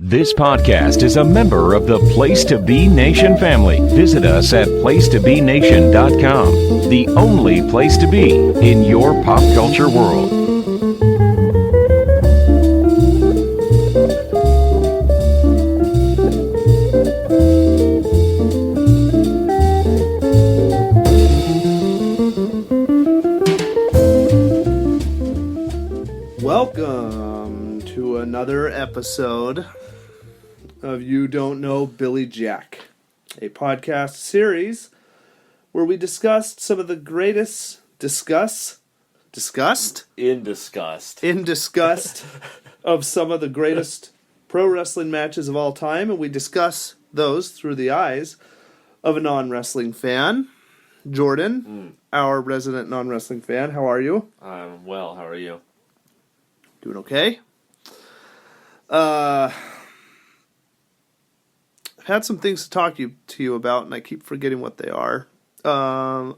This podcast is a member of the Place to Be Nation family. Visit us at placetobenation.com, the only place to be in your pop culture world. Welcome to another episode of You Don't Know Billy Jack, a podcast series where we discussed some of the greatest disgust of some of the greatest pro wrestling matches of all time, and we discuss those through the eyes of a non-wrestling fan. Jordan, our resident non-wrestling fan, how are you? I'm well, how are you? Doing okay. I've had some things to talk to you about, and I keep forgetting what they are. One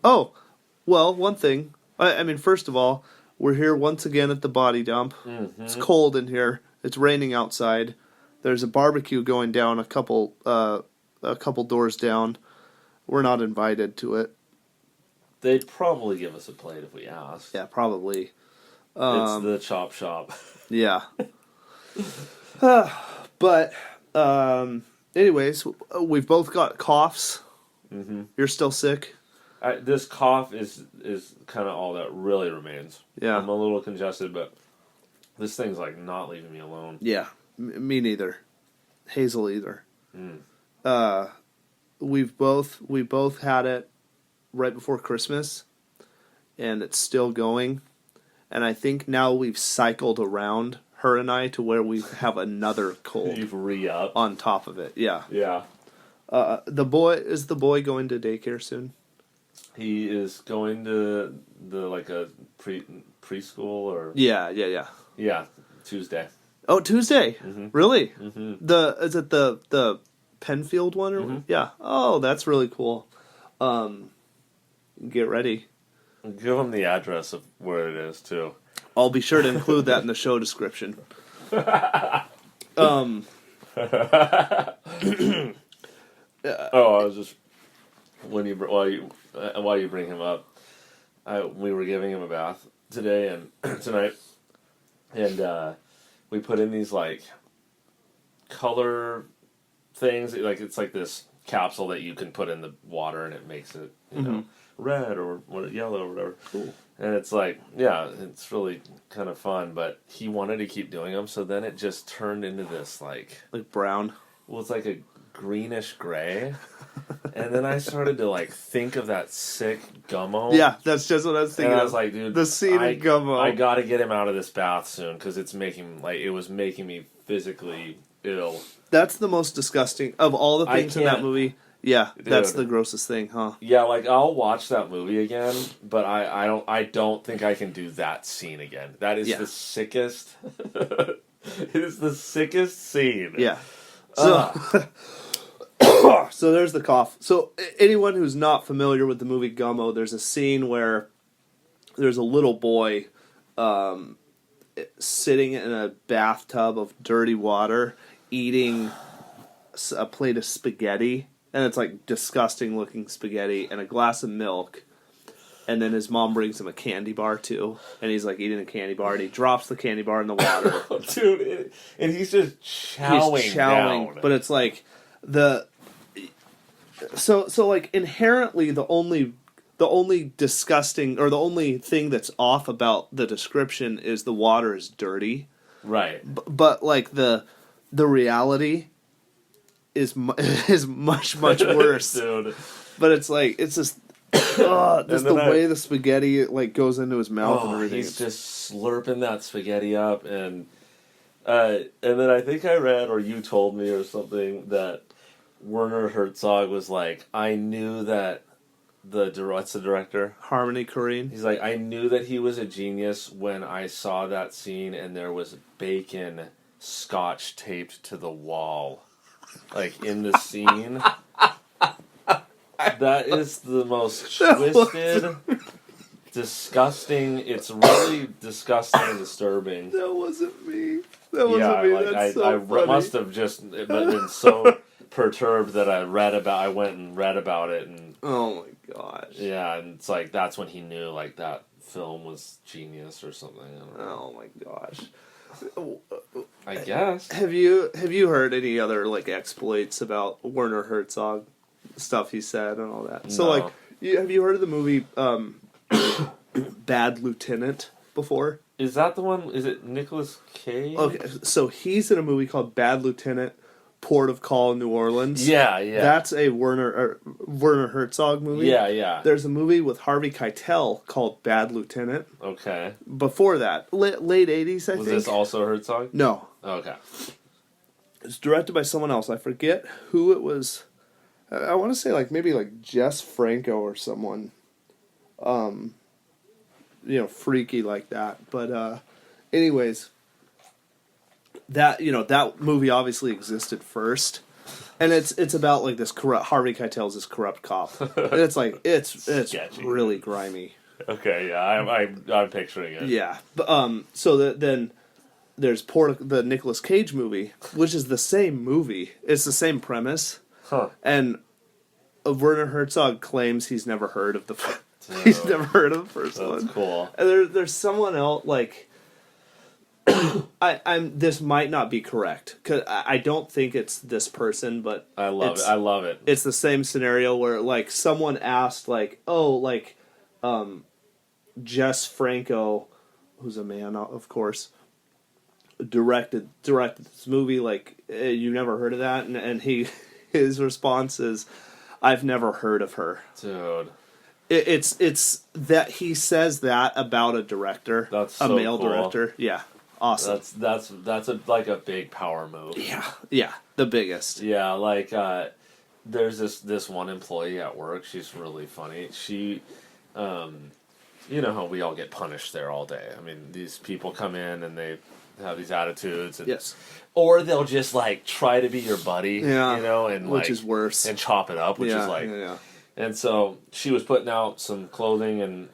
thing. I mean, first of all, we're here once again at the body dump. Mm-hmm. It's cold in here. It's raining outside. There's a barbecue going down a couple doors down. We're not invited to it. They'd probably give us a plate if we asked. Yeah, probably. It's the chop shop. Yeah. Anyways, we've both got coughs. Mm-hmm. You're still sick? This cough is kind of all that really remains. Yeah. I'm a little congested, but this thing's like not leaving me alone. Yeah, me neither. Hazel either. We both had it right before Christmas, and it's still going. And I think now we've cycled around, her and I, to where we have another cold. You've re-upped. On top of it, yeah. Yeah. Is the boy going to daycare soon? He is going to a preschool or... Yeah. Yeah, Tuesday. Oh, Tuesday? Mm-hmm. Really? Mm-hmm. Is it the Penfield one? Or Yeah. Oh, that's really cool. Get ready. Give him the address of where it is, too. I'll be sure to include that in the show description. I was just... while you bring him up, we were giving him a bath today and tonight, and we put in these like color things. It's like this capsule that you can put in the water, and it makes it red or yellow or whatever. Cool. And it's like, yeah, it's really kind of fun. But he wanted to keep doing them, so then it just turned into this like brown. Well, it's like a greenish gray. And then I started to think of that sick Gummo. Yeah, that's just what I was thinking. And I was like, dude, the scene in Gummo. I gotta get him out of this bath soon because it was making me physically ill. That's the most disgusting of all the things in that movie. Yeah, dude, that's the grossest thing, huh? Yeah, I'll watch that movie again, but I don't think I can do that scene again. That is the sickest. It is the sickest scene. Yeah. So. So there's the cough. So anyone who's not familiar with the movie Gummo, there's a scene where there's a little boy sitting in a bathtub of dirty water eating a plate of spaghetti, and it's like disgusting looking spaghetti and a glass of milk, and then his mom brings him a candy bar too, and he's like eating a candy bar, and he drops the candy bar in the water. Dude, and he's just chowing down. But it's like So inherently the only disgusting, or the only thing that's off about the description is the water is dirty. Right. But the reality is much worse. Dude. But it's just the way the spaghetti goes into his mouth and everything. He's just slurping that spaghetti up, and then I think I read, or you told me or something, that Werner Herzog was like, I knew that what's the director? Harmony Korine. He's like, I knew that he was a genius when I saw that scene and there was bacon scotch taped to the wall. In the scene. That is the most twisted disgusting. It's really disgusting and disturbing. That wasn't me. That wasn't me. Like That's I so funny. must have just been so perturbed that I went and read about it, and Oh my gosh. yeah, and it's like that's when he knew like that film was genius or something. I don't know. Oh my gosh. I guess. Have you heard any other like exploits about Werner Herzog, stuff he said and all that? So No. like, have you heard of the movie Bad Lieutenant before? Is that the one? Is it Nicolas Cage? Okay, so he's in a movie called Bad Lieutenant, Port of Call in New Orleans. Yeah. That's a Werner Herzog movie. Yeah. There's a movie with Harvey Keitel called Bad Lieutenant. Okay. Before that, late 80s, I think. Was this also Herzog? No. Okay. It's directed by someone else. I forget who it was. I want to say maybe Jess Franco or someone. Freaky like that. But anyways, that movie obviously existed first. And it's about like this corrupt Harvey Keitel's this corrupt cop. And it's like it's Sketchy. really grimy. Okay, yeah, I'm picturing it. Yeah. But so then there's the Nicolas Cage movie, which is the same movie. It's the same premise. Huh. And Werner Herzog claims he's never heard of the he's never heard of the first one. That's cool. And there's someone else like I'm this might not be correct cuz I don't think it's this person, but I love it. It's the same scenario where like someone asked Jess Franco, who's a man of course, directed this movie, you never heard of that? And his response is, I've never heard of her. Dude. It's that he says that about a director. That's so a male cool. director. Yeah. Awesome. That's a big power move. Yeah. The biggest. Yeah, there's this one employee at work, she's really funny. She you know how we all get punished there all day. I mean, these people come in and they have these attitudes, and, Yes. or they'll just try to be your buddy, Yeah. and which is worse. and chop it up, which is yeah. And so she was putting out some clothing, and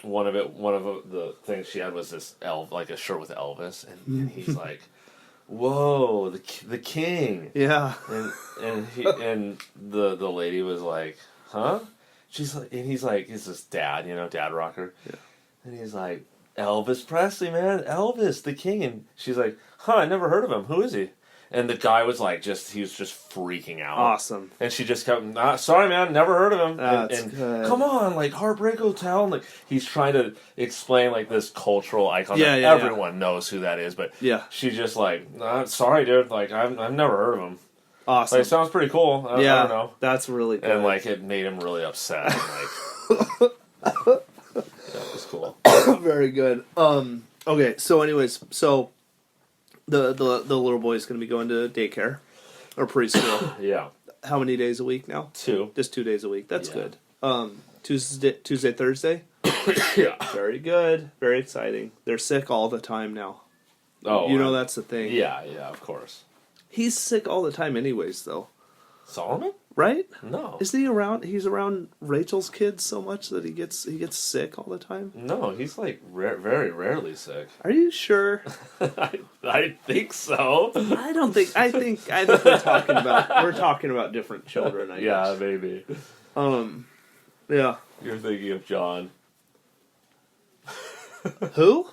one of the things she had was this a shirt with Elvis, and he's like, "Whoa, the king!" Yeah. And the lady was like, "Huh?" She's like, and he's like, "Is this dad? Dad rocker?" Yeah. And he's like, "Elvis Presley, man, Elvis, the king." And she's like, "Huh, I never heard of him. Who is he?" And the guy was he was just freaking out. Awesome. And she just kept, "Sorry, man, never heard of him." That's and good. Come on, Heartbreak Hotel. And he's trying to explain this cultural icon that Yeah. everyone knows who that is. But Yeah. she just "Sorry, dude. I've never heard of him." Awesome. It sounds pretty cool. I don't know. That's really good. And it made him really upset. That was cool. Very good. Okay, so anyways, the little boy is going to be going to daycare or preschool. Yeah. How many days a week now? 2. Just 2 days a week. That's Yeah. good. Tuesday, Thursday. Yeah. Very good. Very exciting. They're sick all the time now. Oh, That's the thing. Yeah, of course. He's sick all the time, anyways. Though, Solomon? right? No. Isn't he around? He's around Rachel's kids so much that he gets sick all the time. No, he's very rarely sick. Are you sure? I think so. I don't think. I think we're talking about different children. I Yeah, guess. maybe. Yeah. You're thinking of John. Who?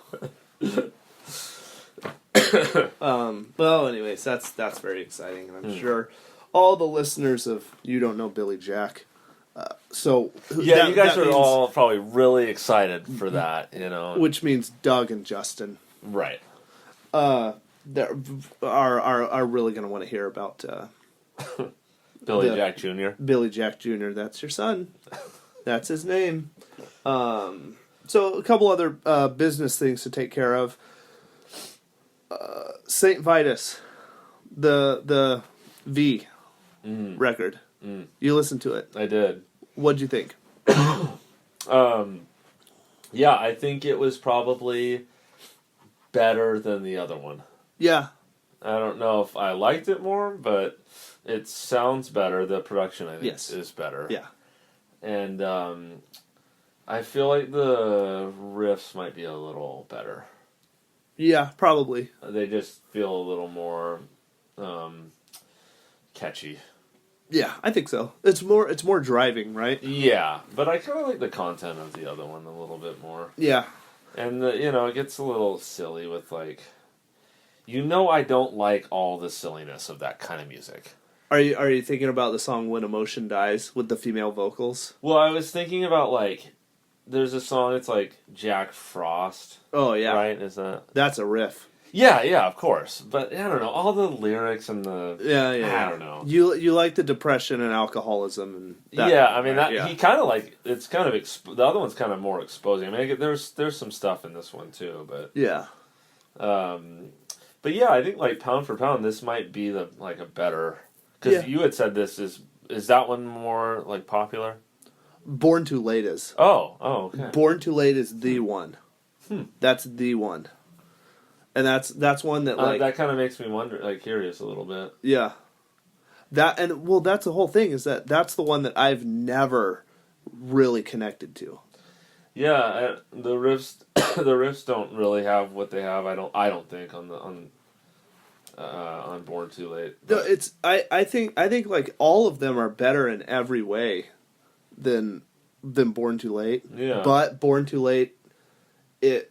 Well, anyways, that's very exciting, and I'm sure all the listeners of You Don't Know Billy Jack. So Yeah, you guys are means, all probably really excited for that, which means Doug and Justin. Right. That are really going to want to hear about Billy Jack Jr. Billy Jack Jr. That's your son. That's his name. So a couple other business things to take care of. Saint Vitus, the V record. You listened to it. I did. What'd you think? Yeah, I think it was probably better than the other one. Yeah. I don't know if I liked it more, but it sounds better. The production, I think, is better. Yeah. And I feel like the riffs might be a little better. Yeah, probably. They just feel a little more catchy. Yeah, I think so. It's more driving, right? Yeah, but I kind of like the content of the other one a little bit more. Yeah. And it gets a little silly with like, I don't like all the silliness of that kind of music. Are you thinking about the song "When Emotion Dies" with the female vocals? Well, I was thinking about like, there's a song. It's like Jack Frost. Oh yeah, Right? Is that? That's a riff. Yeah, of course. But I don't know, all the lyrics and the Yeah. I don't know. You like the depression and alcoholism and that, Yeah, I mean right? that he kind of like it's kind of the other one's kind of more exposing. I mean, there's some stuff in this one too, but yeah. But yeah, I think like pound for pound, this might be a better because you had said this is that one more like popular? Born Too Late is. Oh, okay. Born Too Late is the one. That's the one. And that's one that like that kind of makes me wonder, like curious a little bit. Yeah. That's the whole thing is that's the one that I've never really connected to. Yeah, the riffs the riffs don't really have what they have. I don't think on Born Too Late. No, I think like all of them are better in every way than Born Too Late. Yeah. But Born Too Late, the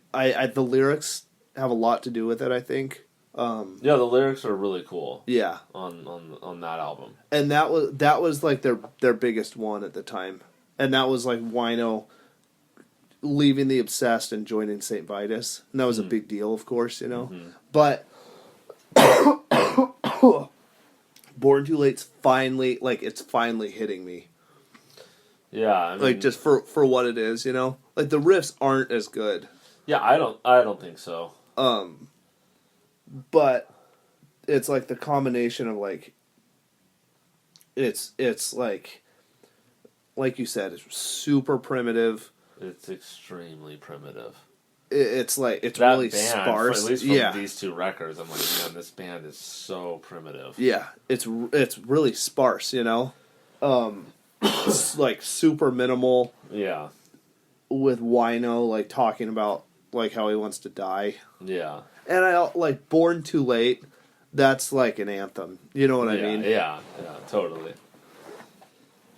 lyrics have a lot to do with it, I think. Yeah, the lyrics are really cool. Yeah. On that album. And that was like their biggest one at the time. And that was like Wino leaving the Obsessed and joining St. Vitus. And that was a big deal, of course, Mm-hmm. But Born Too Late's finally hitting me. Yeah, I mean, like just for what it is, Like the riffs aren't as good. Yeah, I don't think so. But it's like the combination of like it's like you said, it's super primitive. It's extremely primitive. It's like it's that really band, sparse. At least from these two records, I'm like, man, this band is so primitive. Yeah, it's really sparse, It's like super minimal. Yeah. With Wino like talking about like how he wants to die. Yeah. And I like Born Too Late. That's like an anthem. You know what I mean? Yeah, totally.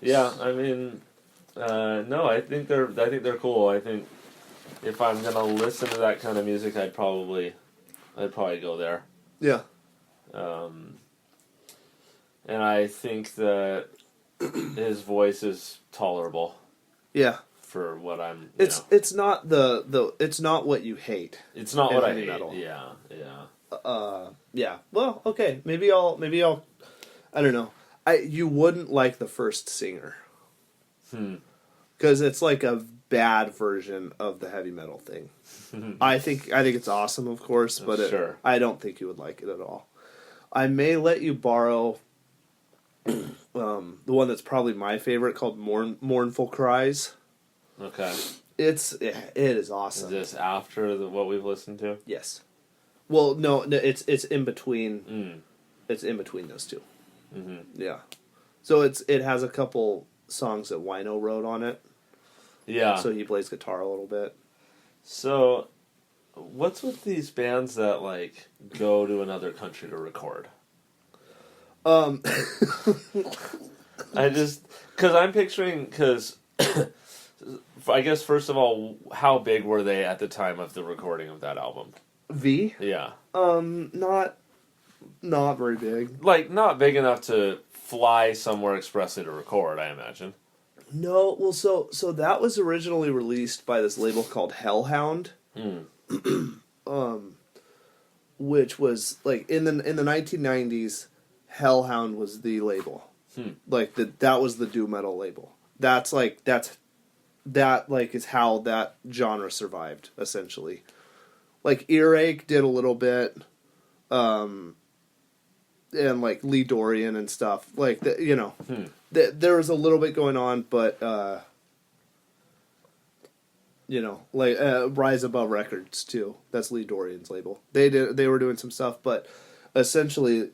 Yeah, I mean, no, I think they're cool. I think if I'm gonna listen to that kind of music, I'd probably go there. Yeah. And I think that his voice is tolerable. Yeah. For what I'm, it's not it's not what you hate. It's not what I hate. Metal. Yeah. Yeah. Well, okay. Maybe I'll. I don't know. You wouldn't like the first singer. Because it's like a bad version of the heavy metal thing. I think it's awesome, of course, but sure. I don't think you would like it at all. I may let you borrow the one that's probably my favorite called Mournful Cries. Okay. It is awesome. Is this after what we've listened to? Yes. Well, no, it's in between. It's in between those two. Mm-hmm. Yeah. So it has a couple songs that Wino wrote on it. Yeah. So he plays guitar a little bit. So, what's with these bands that like go to another country to record? I just I'm picturing I guess first of all, how big were they at the time of the recording of that album? V? Yeah. Not very big. Like not big enough to fly somewhere expressly to record, I imagine. No, well, so that was originally released by this label called Hellhound, which was like in the 1990s. Hellhound was the label, like that was the doom metal label. That is how that genre survived essentially. Like Earache did a little bit, and like Lee Dorian and stuff like that. There was a little bit going on, but like Rise Above Records too. That's Lee Dorian's label. They were doing some stuff, but essentially,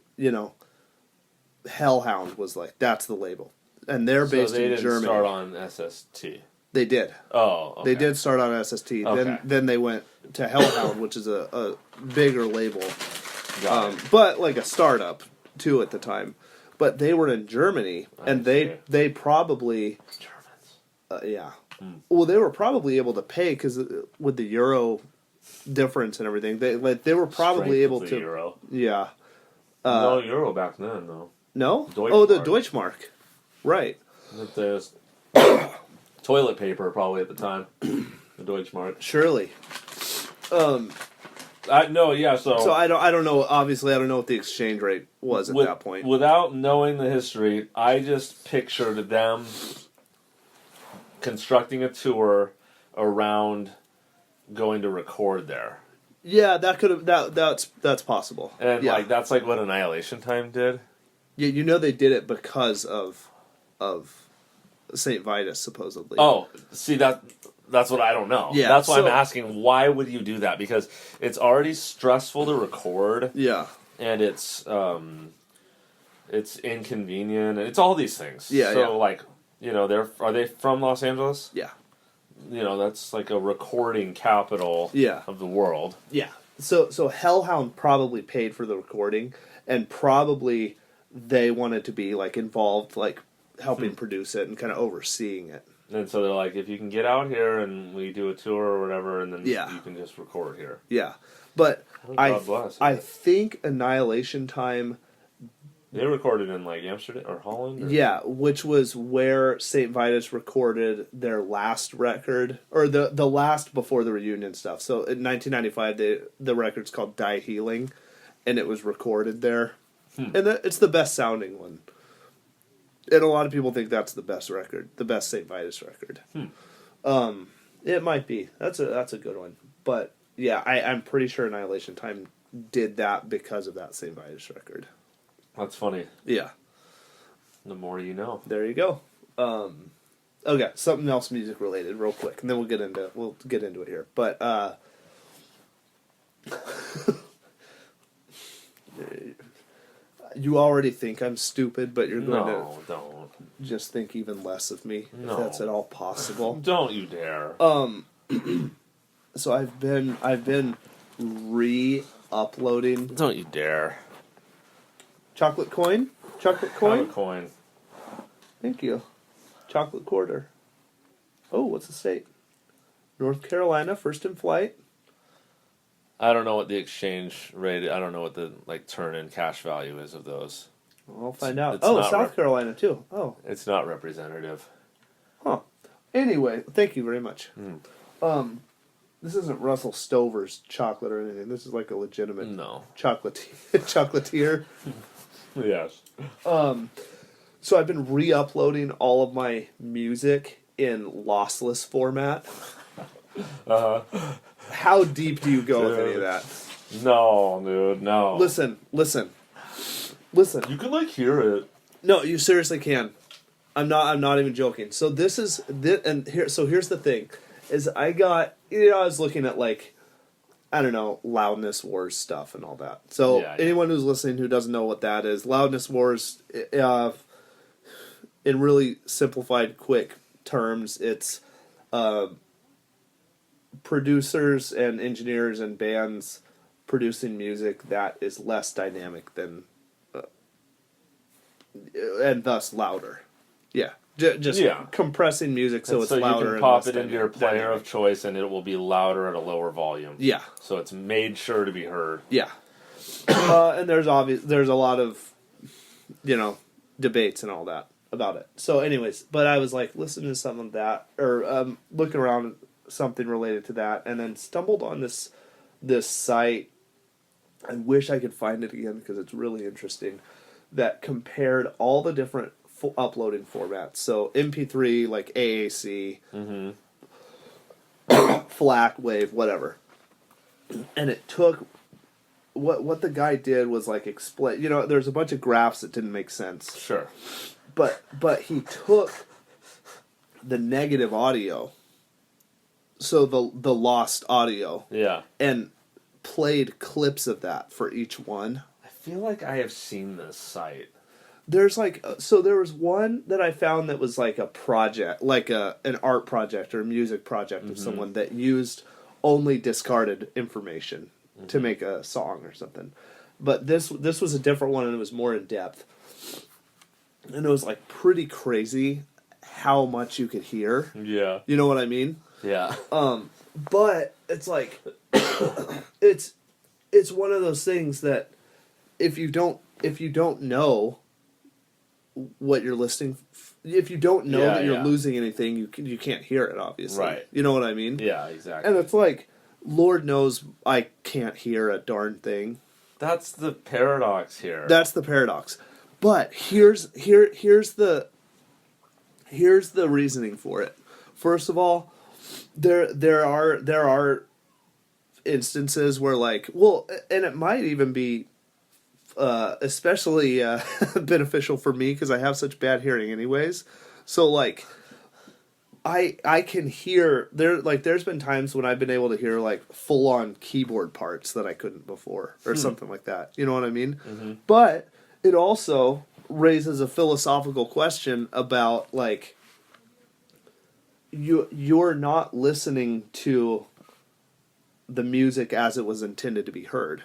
Hellhound was like that's the label, and they're based in Germany. They didn't start on SST. They did. Oh, okay. They did start on SST. Okay. Then they went to Hellhound, which is a bigger label. Got it. But like a startup, too, at the time. But they were in Germany, and they probably... Germans. Yeah. Well, they were probably able to pay, because with the euro difference and everything, they were probably Strength able of the to... Euro. Yeah. No euro back then, though. No? Deutschmark. The Deutschmark. Right. There's toilet paper probably at the time. The Deutschmark. Surely. So I don't know. Obviously, I don't know what the exchange rate was at that point. Without knowing the history, I just pictured them constructing a tour around going to record there. Yeah, that could have that's possible. And yeah. that's like what Annihilation Time did. Yeah, they did it because of St. Vitus, supposedly. Oh, see that's what I don't know. Yeah, that's why I'm asking, why would you do that? Because it's already stressful to record. Yeah. And it's inconvenient, and it's all these things. Yeah. So are they from Los Angeles? Yeah. That's like a recording capital of the world. Yeah. So Hellhound probably paid for the recording, and probably they wanted to be like involved, like helping produce it and kind of overseeing it. And so they're like, if you can get out here and we do a tour or whatever, and then you can just record here. Yeah. But God bless. I think Annihilation Time... They recorded in like Amsterdam or Holland? Yeah, which was where St. Vitus recorded their last record, or the last before the reunion stuff. So in 1995, the record's called Die Healing, and it was recorded there. And it's the best sounding one. And a lot of people think that's the best record, the best St. Vitus record. It might be. That's a good one. But yeah, I'm pretty sure Annihilation Time did that because of that St. Vitus record. That's funny. Yeah. The more you know. There you go. Okay, something else music related, real quick, and then we'll get into it here. But you already think I'm stupid, but you're going to don't just think even less of me, no. if that's at all possible. Don't you dare. So I've been re-uploading. Don't you dare. Chocolate coin? Chocolate Have coin? a coin. Thank you. Chocolate quarter. Oh, what's the state? North Carolina, first in flight. I don't know what the exchange rate. I don't know what the turn-in cash value is of those. I'll find out. It's Oh, not South Carolina too. Oh, It's not representative. huh. Anyway, thank you very much. This isn't Russell Stover's chocolate or anything. This is like a legitimate chocolatier. Yes. So I've been re-uploading all of my music in lossless format. How deep do you go with any of that? No, dude, no. Listen. You can hear it. No, you seriously can. I'm not even joking. So here's the thing, is I was looking at loudness wars stuff and all that. So anyone who's listening who doesn't know what that is, loudness wars, in really simplified, quick terms, it's producers and engineers and bands producing music that is less dynamic than, and thus louder. Yeah. Just compressing music so it's louder. So you can pop it into your player of choice and it will be louder at a lower volume. Yeah. So it's made sure to be heard. Yeah. And there's a lot of, debates and all that about it. So anyways, but I was listening to some of that, or looking around something related to that, and then stumbled on this site. I wish I could find it again because it's really interesting, that compared all the different uploading formats. So MP3, AAC, FLAC, WAVE, whatever. And it took... What the guy did was explain... there's a bunch of graphs that didn't make sense. Sure. But he took the negative audio, so the lost audio, and played clips of that for each one. I feel like I have seen this site. There's like so there was one that I found that was like a project, like an art project or a music project of someone that used only discarded information to make a song or something. But this was a different one, and it was more in depth. And it was like pretty crazy how much you could hear. Yeah. You know what I mean? Yeah. But it's like it's one of those things that if you don't know what you're listening, if you don't know that you're losing anything, you can't hear it, obviously. Right. You know what I mean? Yeah, exactly. And it's like, Lord knows I can't hear a darn thing. That's the paradox here. That's the paradox. But here's the reasoning for it. First of all, there are instances where like, well, and it might even be especially beneficial for me because I have such bad hearing anyways. So like I can hear there's been times when I've been able to hear like full on keyboard parts that I couldn't before or something like that. You know what I mean? Mm-hmm. But it also raises a philosophical question about like you're not listening to the music as it was intended to be heard.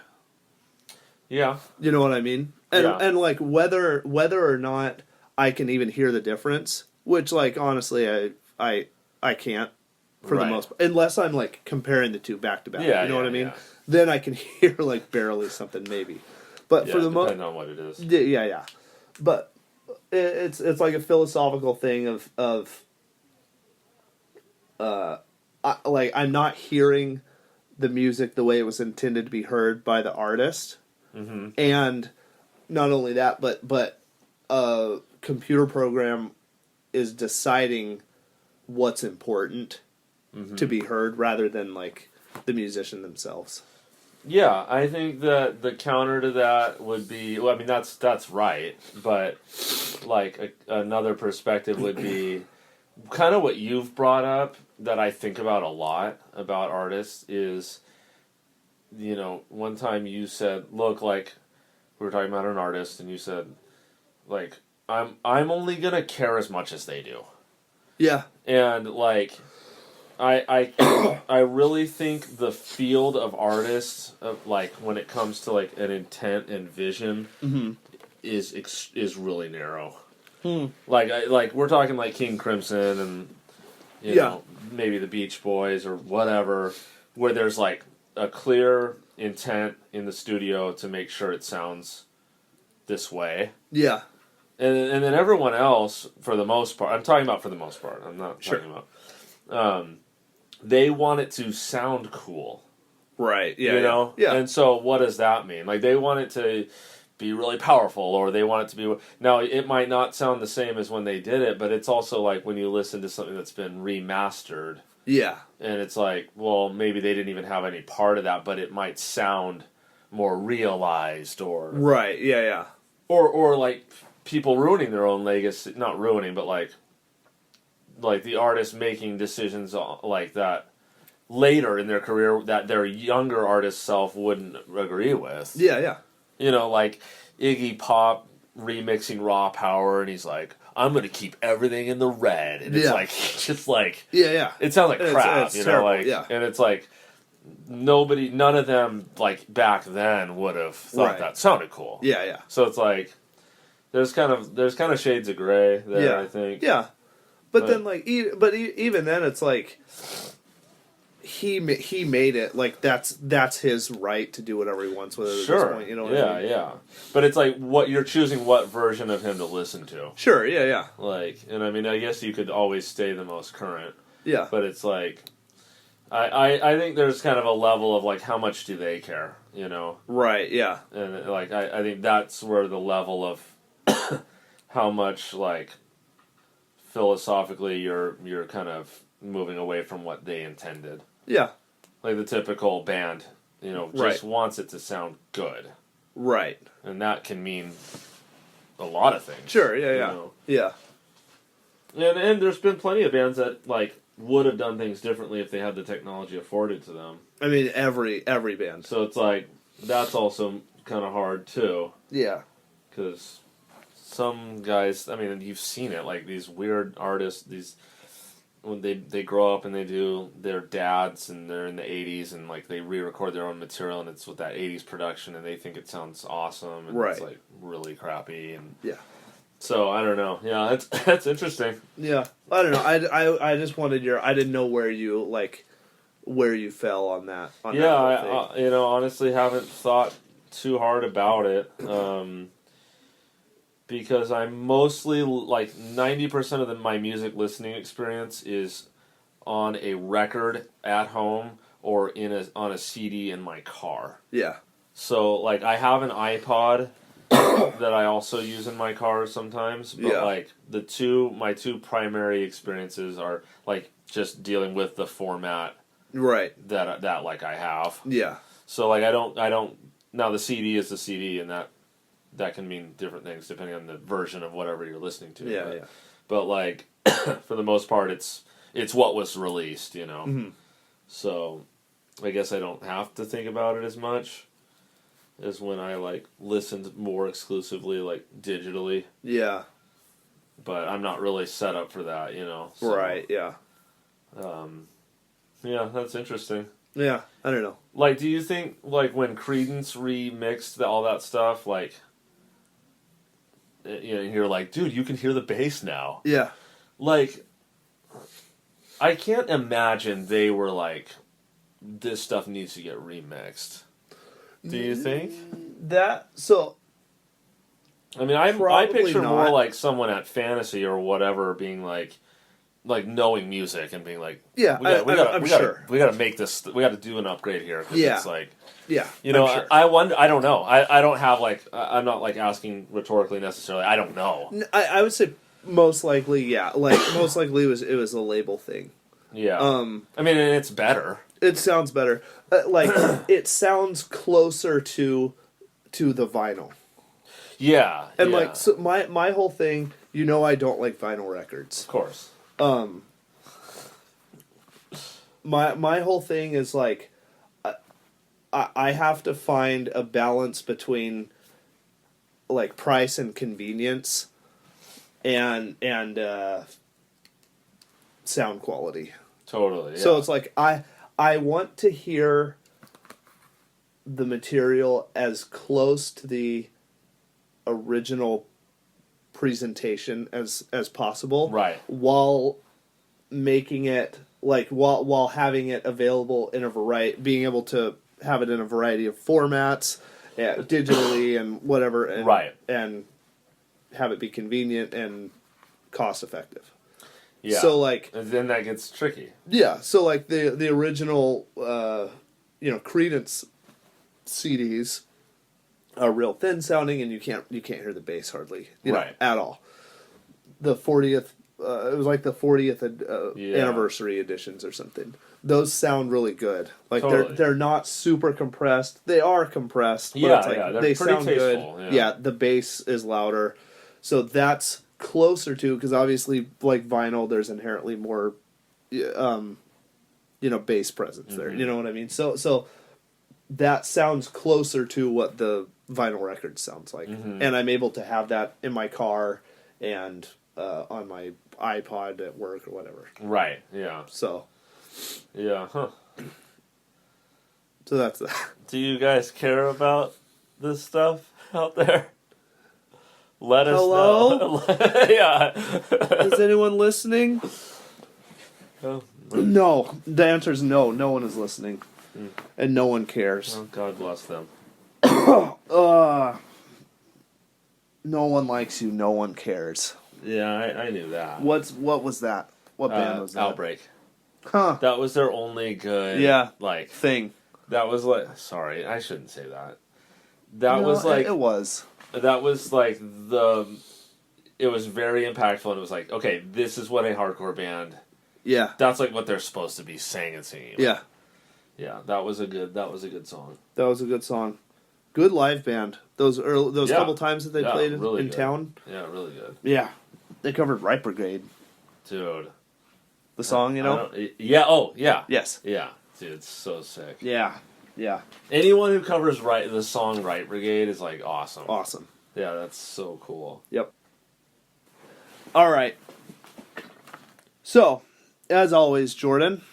Yeah. You know what I mean? And like whether or not I can even hear the difference, which like honestly I can't for the most part, unless I'm like comparing the two back to back. Yeah, you know what I mean? Yeah. Then I can hear like barely something maybe. But for the most depending on what it is. yeah. But it's like a philosophical thing of I'm not hearing the music the way it was intended to be heard by the artist. Mm-hmm. And not only that, but a computer program is deciding what's important to be heard rather than like the musician themselves. Yeah, I think that the counter to that would be, well, I mean, that's right, but like another perspective would be kind of what you've brought up that I think about a lot about artists is, you know, one time you said, look, like, we were talking about an artist, and you said, like, I'm only gonna care as much as they do. Yeah. And, like, I really think the field of artists, like, when it comes to, like, an intent and vision, is really narrow. Like, we're talking, like, King Crimson and, you know, maybe the Beach Boys or whatever, where there's, like, a clear intent in the studio to make sure it sounds this way. Yeah. And then everyone else, for the most part, I'm talking about for the most part, I'm not talking about, they want it to sound cool. Right, yeah. You know? Yeah. And so what does that mean? Like, they want it to be really powerful, or they want it to be... Now, it might not sound the same as when they did it, but it's also like when you listen to something that's been remastered. Yeah. And it's like, well, maybe they didn't even have any part of that, but it might sound more realized, or... Right, yeah. Or like, people ruining their own legacy... Not ruining, but like the artist making decisions like that later in their career that their younger artist self wouldn't agree with. Yeah. You know, like Iggy Pop remixing Raw Power, and he's like, I'm going to keep everything in the red. And it's like, just like... Yeah. It sounds like crap, it's you know? terrible, Like, and it's like, none of them, like, back then would have thought that sounded cool. Yeah. So it's like, there's kind of shades of gray there, I think. Yeah. But then, like, even then, it's like he made it. Like, that's his right to do whatever he wants with it at this point. You know what I mean? Yeah. But it's like what you're choosing, what version of him to listen to. Sure. Yeah. Like, and I mean, I guess you could always stay the most current. Yeah. But it's like, I think there's kind of a level of like, how much do they care? You know? Right. Yeah. And like, I think that's where the level of how much like philosophically you're kind of moving away from what they intended. Yeah. Like the typical band, you know, just wants it to sound good. Right. And that can mean a lot of things. Sure, yeah. You know? Yeah. And there's been plenty of bands that like would have done things differently if they had the technology afforded to them. I mean, every band. So it's like, that's also kind of hard too. Yeah. Because some guys, I mean, you've seen it, like these weird artists, when they grow up and they do their dads and they're in the 80s and like they re-record their own material and it's with that 80s production and they think it sounds awesome and it's like really crappy and so I don't know. Yeah, that's interesting. Yeah, I don't know. I just wanted I didn't know where you fell on that. I honestly haven't thought too hard about it. Because I'm mostly, like, 90% of my music listening experience is on a record at home or on a CD in my car. Yeah. So, like, I have an iPod that I also use in my car sometimes, but, like, my two primary experiences are, like, just dealing with the format that like, I have. Yeah. So, like, I don't, now the CD is the CD, and that can mean different things depending on the version of whatever you're listening to. Yeah, but like, for the most part, it's what was released, you know. Mm-hmm. So, I guess I don't have to think about it as much as when I like listened more exclusively, like digitally. Yeah. But I'm not really set up for that, you know. So, right. Yeah. Yeah, that's interesting. Yeah, I don't know. Like, do you think like when Creedence remixed all that stuff, like? You know, you're like, dude, you can hear the bass now. Yeah. Like, I can't imagine they were like, this stuff needs to get remixed. Do you think? I mean, I picture more like someone at Fantasy or whatever being like knowing music and being like, I'm sure we gotta make this, we gotta do an upgrade here. It's like, you know, sure. I wonder, I don't know. I don't have like, I'm not like asking rhetorically necessarily. I don't know. I would say most likely, yeah. Like most likely it was a label thing. Yeah. I mean, and it's better. It sounds better. Like it sounds closer to the vinyl. Yeah. And like so my whole thing, you know, I don't like vinyl records. Of course. My whole thing is like I have to find a balance between like price and convenience and sound quality. Totally. Yeah. So it's like I want to hear the material as close to the original presentation as possible, right? While making it like while having it available in a variety, being able to have it in a variety of formats, digitally and whatever, and, right, and have it be convenient and cost effective. Yeah. So like, and then that gets tricky. Yeah. So like the original, Creedence CDs are real thin sounding, and you can't hear the bass hardly, at all. The 40th, it was like the 40th anniversary editions or something. Those sound really good. Like totally. they're not super compressed. They are compressed, but yeah, it's like they're they pretty sound tasteful, good. Yeah, the bass is louder, so that's closer to, because obviously like vinyl, there's inherently more, bass presence there. You know what I mean? So that sounds closer to what the vinyl record sounds like, and I'm able to have that in my car and on my iPod at work or whatever. Right. Yeah. So. Yeah. Huh. So that's that. Do you guys care about this stuff out there? Let us know. Yeah. Is anyone listening? Oh. No. The answer is no. No one is listening. And no one cares. Oh, God bless them. No one likes you. No one cares. Yeah, I knew that. What was that? What band was that? Outbreak. Huh. That was their only good thing. That was like, sorry, I shouldn't say that. That was like it was. That was like it was very impactful, and it was like, okay, this is what a hardcore band. Yeah. That's like what they're supposed to be saying and singing. Yeah. Yeah, that was a good song. That was a good song. Good live band. Those couple times that they played in town. Yeah, really good. Yeah. They covered Right Brigade. Dude. The song, Yeah, oh, yeah. Yes. Yeah. Dude, it's so sick. Yeah. Yeah. Anyone who covers the song Right Brigade is like awesome. Awesome. Yeah, that's so cool. Yep. All right. So, as always, Jordan,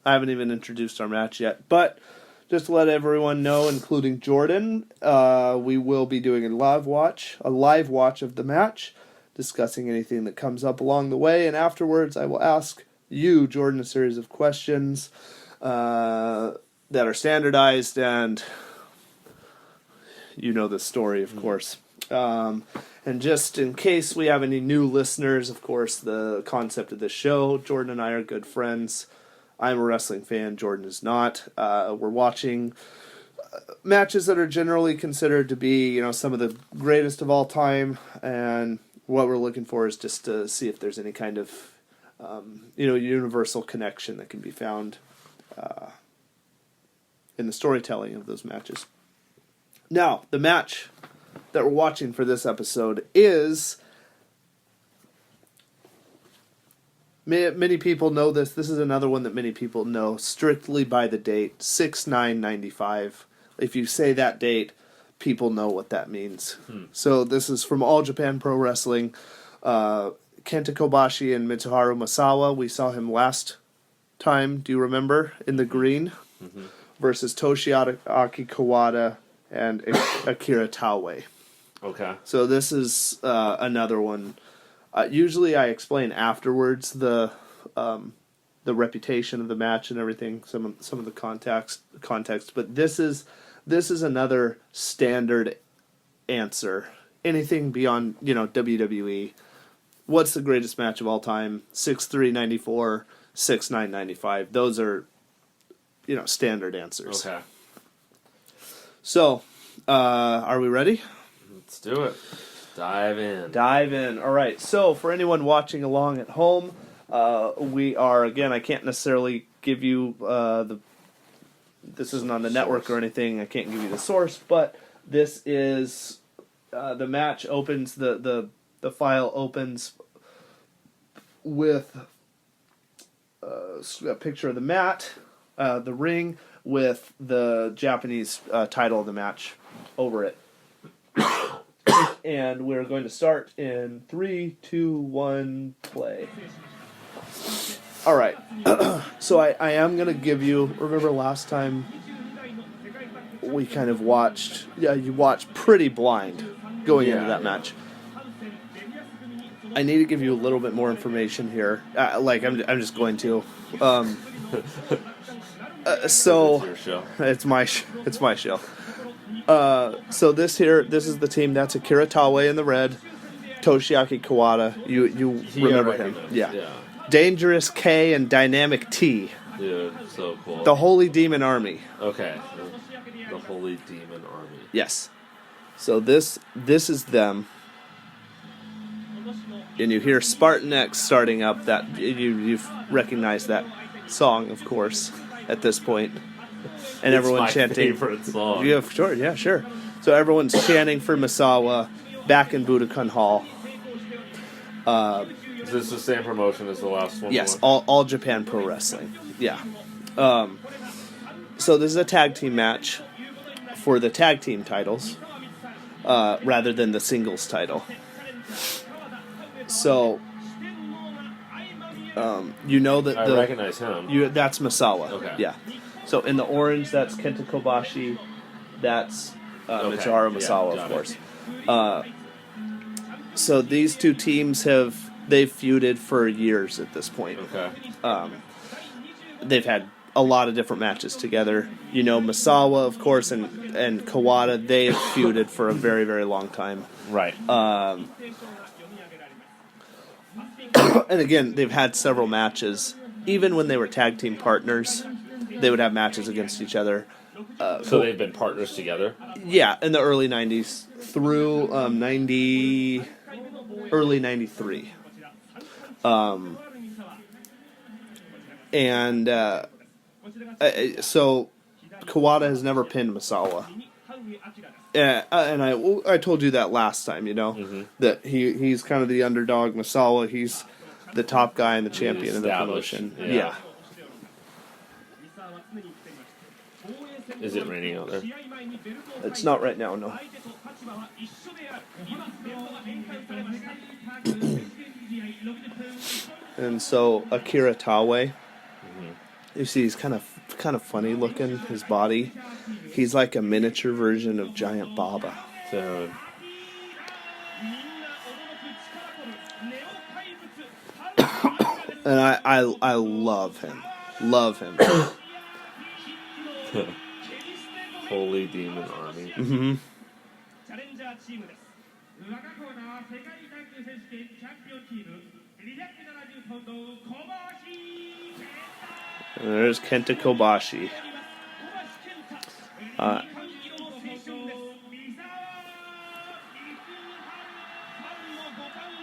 I haven't even introduced our match yet, but just to let everyone know, including Jordan, we will be doing a live watch of the match, discussing anything that comes up along the way, and afterwards I will ask you, Jordan, a series of questions that are standardized, and you know the story, of course. And just in case we have any new listeners, of course, the concept of this show, Jordan and I are good friends. I'm a wrestling fan. Jordan is not. We're watching matches that are generally considered to be, some of the greatest of all time. And what we're looking for is just to see if there's any kind of, universal connection that can be found in the storytelling of those matches. Now, the match that we're watching for this episode is... Many people know this. This is another one that many people know strictly by the date, 6/9/95. If you say that date, people know what that means. So this is from All Japan Pro Wrestling. Kenta Kobashi and Mitsuharu Misawa. We saw him last time, do you remember, in the green? Versus Toshiaki Kawada and Akira Taue. Okay. So this is another one. Usually I explain afterwards the reputation of the match and everything, some of the context, but this is another standard answer. Anything beyond, WWE. What's the greatest match of all time? 6/3/94, 6/9/95. Those are, standard answers. Okay. So, are we ready? Let's do it. Dive in. All right. So, for anyone watching along at home, we are, again, I can't necessarily give you this isn't on the network or anything. I can't give you the source, but this is the match opens, the file opens with a picture of the mat, the ring, with the Japanese title of the match over it. And we're going to start in 3, 2, 1, play. All right. So I am going to give you... Remember last time we kind of watched... Yeah, you watched pretty blind going into that match. I need to give you a little bit more information here. I'm just going to. So It's your show. It's my show. So this is the team. That's Akira Taue in the red, Toshiaki Kawada. You remember him? Yeah. Dangerous K and Dynamic T. Dude, so cool. The Holy Demon Army. Okay. The Holy Demon Army. Yes. So this is them. And you hear Spartan X starting up. That you've recognized that song, of course, at this point. And everyone's chanting. Favorite song. Yeah, sure. Yeah, sure. So everyone's chanting for Misawa back in Budokan Hall. Is this the same promotion as the last one? Yes, all Japan Pro Wrestling. Yeah. So this is a tag team match for the tag team titles, rather than the singles title. So, that I recognize him. That's Misawa. Okay. Yeah. So in the orange, that's Kenta Kobashi. That's Misawa Misawa, of course. So these two teams they've feuded for years at this point. Okay. They've had a lot of different matches together. Misawa, of course, and Kawada, they have feuded for a very, very long time. Right. And again, they've had several matches. Even when they were tag team partners, they would have matches against each other. So they've been partners together? Yeah, in the early 90s through early 93. So Kawada has never pinned Misawa. And I told you that last time, that he's kind of the underdog. Misawa, he's the top guy and the champion of the promotion. Yeah. Is it raining out there? It's not right now, no. And so Akira Tawe, you see, he's kind of funny looking. His body, he's like a miniature version of Giant Baba. Dude. And I love him. Love him. Holy Demon Army. Mm-hmm. And there's Kenta Kobashi.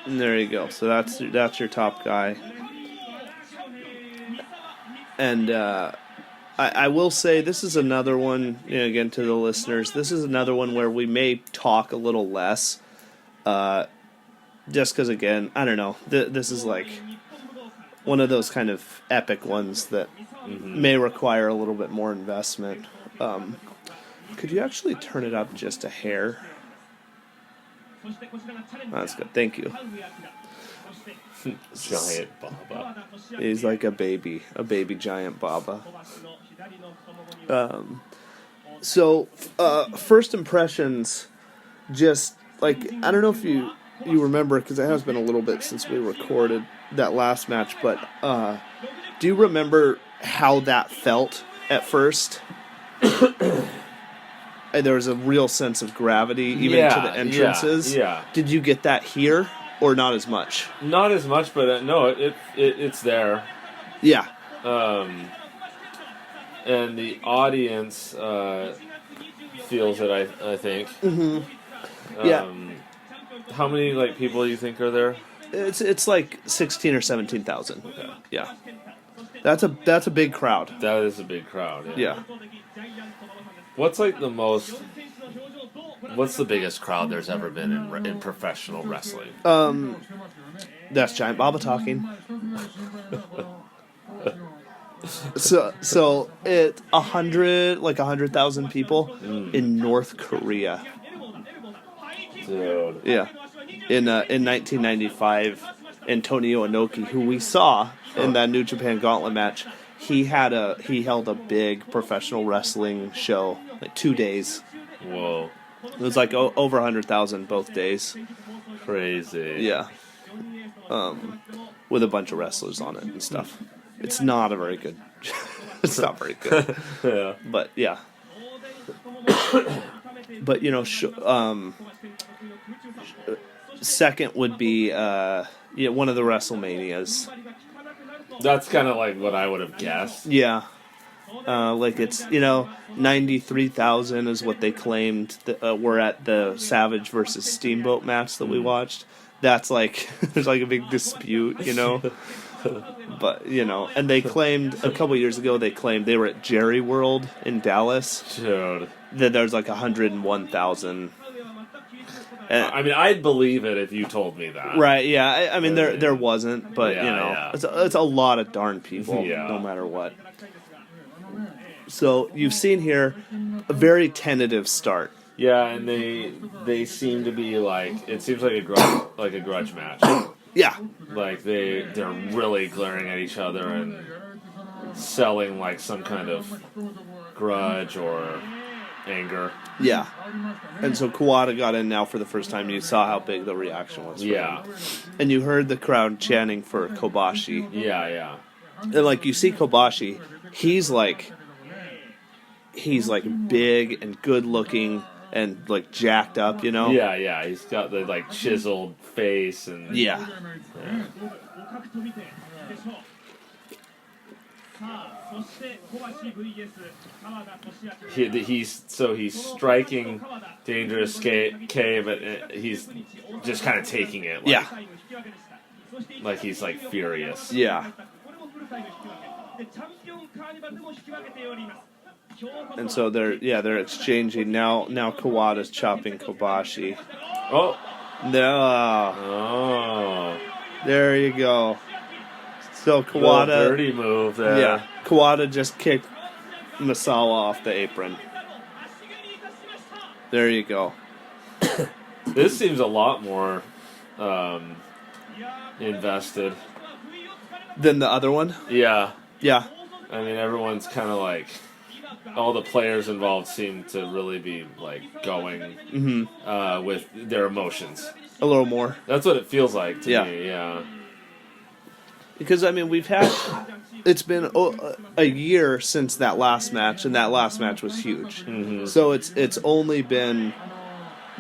And there you go. So that's your top guy. And I will say this is another one, again to the listeners, this is another one where we may talk a little less. Just because, again, I don't know. This is like one of those kind of epic ones that may require a little bit more investment. Could you actually turn it up just a hair? That's good. Thank you. Giant Baba. He's like a baby giant Baba. So, first impressions, just like, I don't know if you remember, because it has been a little bit since we recorded that last match, but do you remember how that felt at first? There was a real sense of gravity, even to the entrances. Yeah. Did you get that here, or not as much? Not as much, but no, it's there. Yeah. And the audience feels it, I think. Mm-hmm. Yeah. How many people do you think are there? It's like 16 or 17,000. Okay. Yeah. That's a big crowd. That is a big crowd. Yeah. What's the biggest crowd there's ever been in professional wrestling? That's Giant Baba talking. So it 100,000 people in North Korea. Dude. Yeah. In 1995, Antonio Inoki, who we saw in that New Japan Gauntlet match, he held a big professional wrestling show, 2 days. Whoa. It was over 100,000 both days. Crazy. Yeah. With a bunch of wrestlers on it and stuff. It's not a very good. It's not very good. Yeah. But yeah. But second would be one of the WrestleManias. That's kind of what I would have guessed. Yeah. It's 93,000 is what they claimed that were at the Savage versus Steamboat match that we watched. That's there's a big dispute, But and they claimed a couple years ago they were at Jerry World in Dallas. Dude. That there's 101,000. I'd believe it if you told me that. Right? Yeah. There wasn't, but Yeah. it's a lot of darn people, no matter what. So you've seen here a very tentative start. Yeah, and they seem to be it seems like a grudge match. Yeah. They're really glaring at each other and selling some kind of grudge or anger. Yeah. And so Kawada got in now for the first time. You saw how big the reaction was for him. And you heard the crowd chanting for Kobashi. Yeah. And you see Kobashi, he's big and good looking and jacked up, Yeah, he's got the chiseled face and yeah. He's striking Dangerous K, but he's just kind of taking it. He's furious. Yeah. And so they're exchanging now. Now Kawada's chopping Kobashi. Oh no! Oh, there you go. So Kawada, dirty move there. Yeah, Kawada just kicked Misawa off the apron. There you go. This seems a lot more invested. Than the other one? Yeah. Yeah. I mean, everyone's kind of like, all the players involved seem to really be like going with their emotions. A little more. That's what it feels like to Yeah. me. Yeah. Because, I mean, it's been a year since that last match, and that last match was huge. Mm-hmm. So it's only been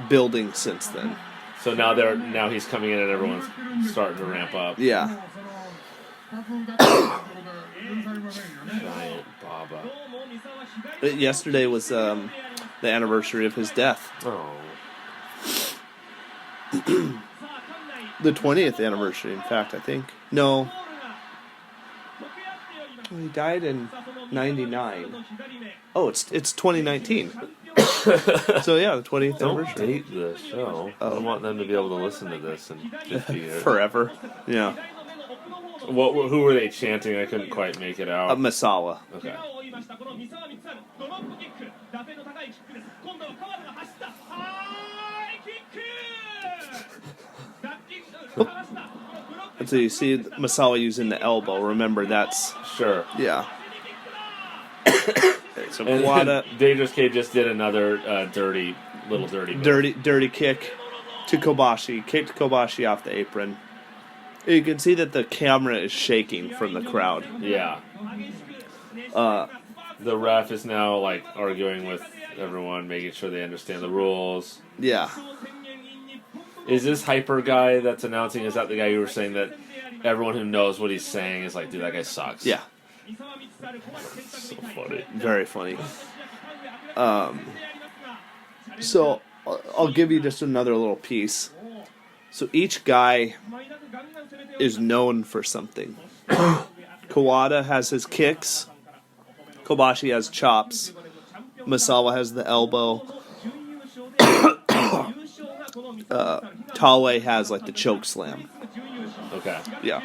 building since then. So now he's coming in and everyone's starting to ramp up. Yeah. Giant Baba. Yesterday was the anniversary of his death. Oh. The 20th anniversary, in fact, I think. No. He died in 99. Oh, it's 2019. So, yeah, the 20th Don't anniversary. date the show. I want them to be able to listen to this in 50 years. Forever. Yeah. Who were they chanting? I couldn't quite make it out. Misawa. Okay. And so you see Misawa using the elbow. Remember, that's... Sure. Yeah. So And Kawada... Dangerous Kid just did another dirty move. Dirty kick to Kobashi. Kicked Kobashi off the apron. You can see that the camera is shaking from the crowd. Yeah. The ref is now like arguing with everyone, making sure they understand the rules. Yeah. Is this hyper guy that's announcing? Is that the guy you were saying that everyone who knows what he's saying is like, dude, that guy sucks? Yeah. So funny. Very funny. So I'll give you just another little piece. So each guy is known for something. Kawada has his kicks. Kobashi has chops. Misawa has the elbow. Taue has like the choke slam. Okay. Yeah.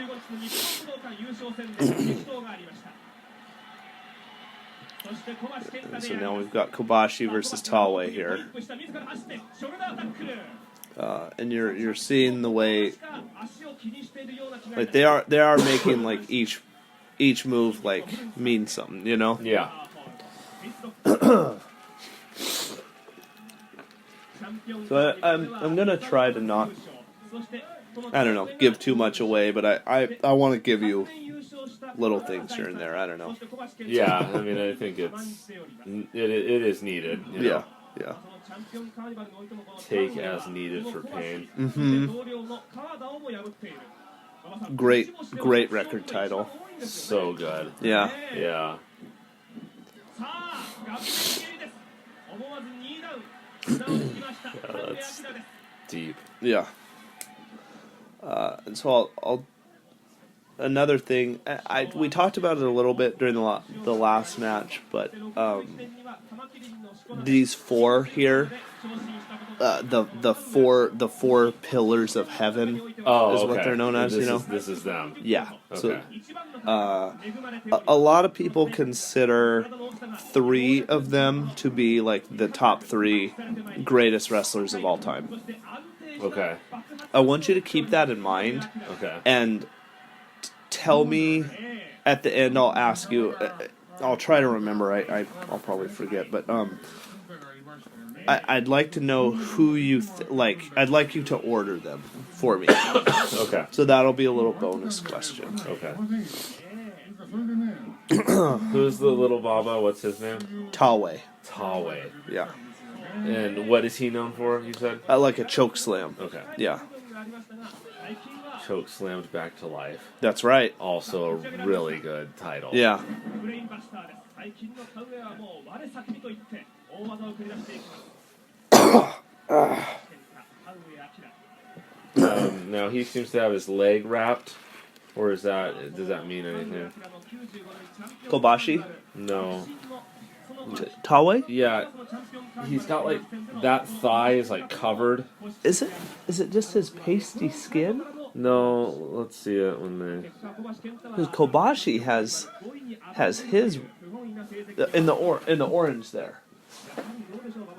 So now we've got Kobashi versus Taue here. And you're seeing the way like they are making like each move like mean something, you know? Yeah. So I'm gonna try to not, I don't know, give too much away, but I want to give you little things here and there. I don't know. Yeah, I mean, I think it is needed. You know? Yeah. Take as needed for pain. Great record title. So good. Yeah. Yeah. Yeah, that's deep. Yeah. And so I'll another thing, we talked about it a little bit during the last match, but these four here, the four pillars of heaven is what they're known as. This is them. Yeah. Okay. So a lot of people consider three of them to be like the top three greatest wrestlers of all time. Okay. I want you to keep that in mind. Okay. And tell me at the end. I'll ask you. I'll try to remember. I'll probably forget, but I'd like to know who you like. I'd like you to order them for me. Okay. So that'll be a little bonus question. Okay. Who's the little Baba? What's his name? Taue. Taue. Yeah. And what is he known for, you said? I like a choke slam. Okay. Yeah. Choke slammed back to life. That's right. Also a really good title. Yeah. Now he seems to have his leg wrapped, or does that mean anything? Kobashi? No. Taue? Yeah, he's got like that thigh is like covered. Is it just his pasty skin? No, let's see it when they. Because Kobashi has his in the orange there.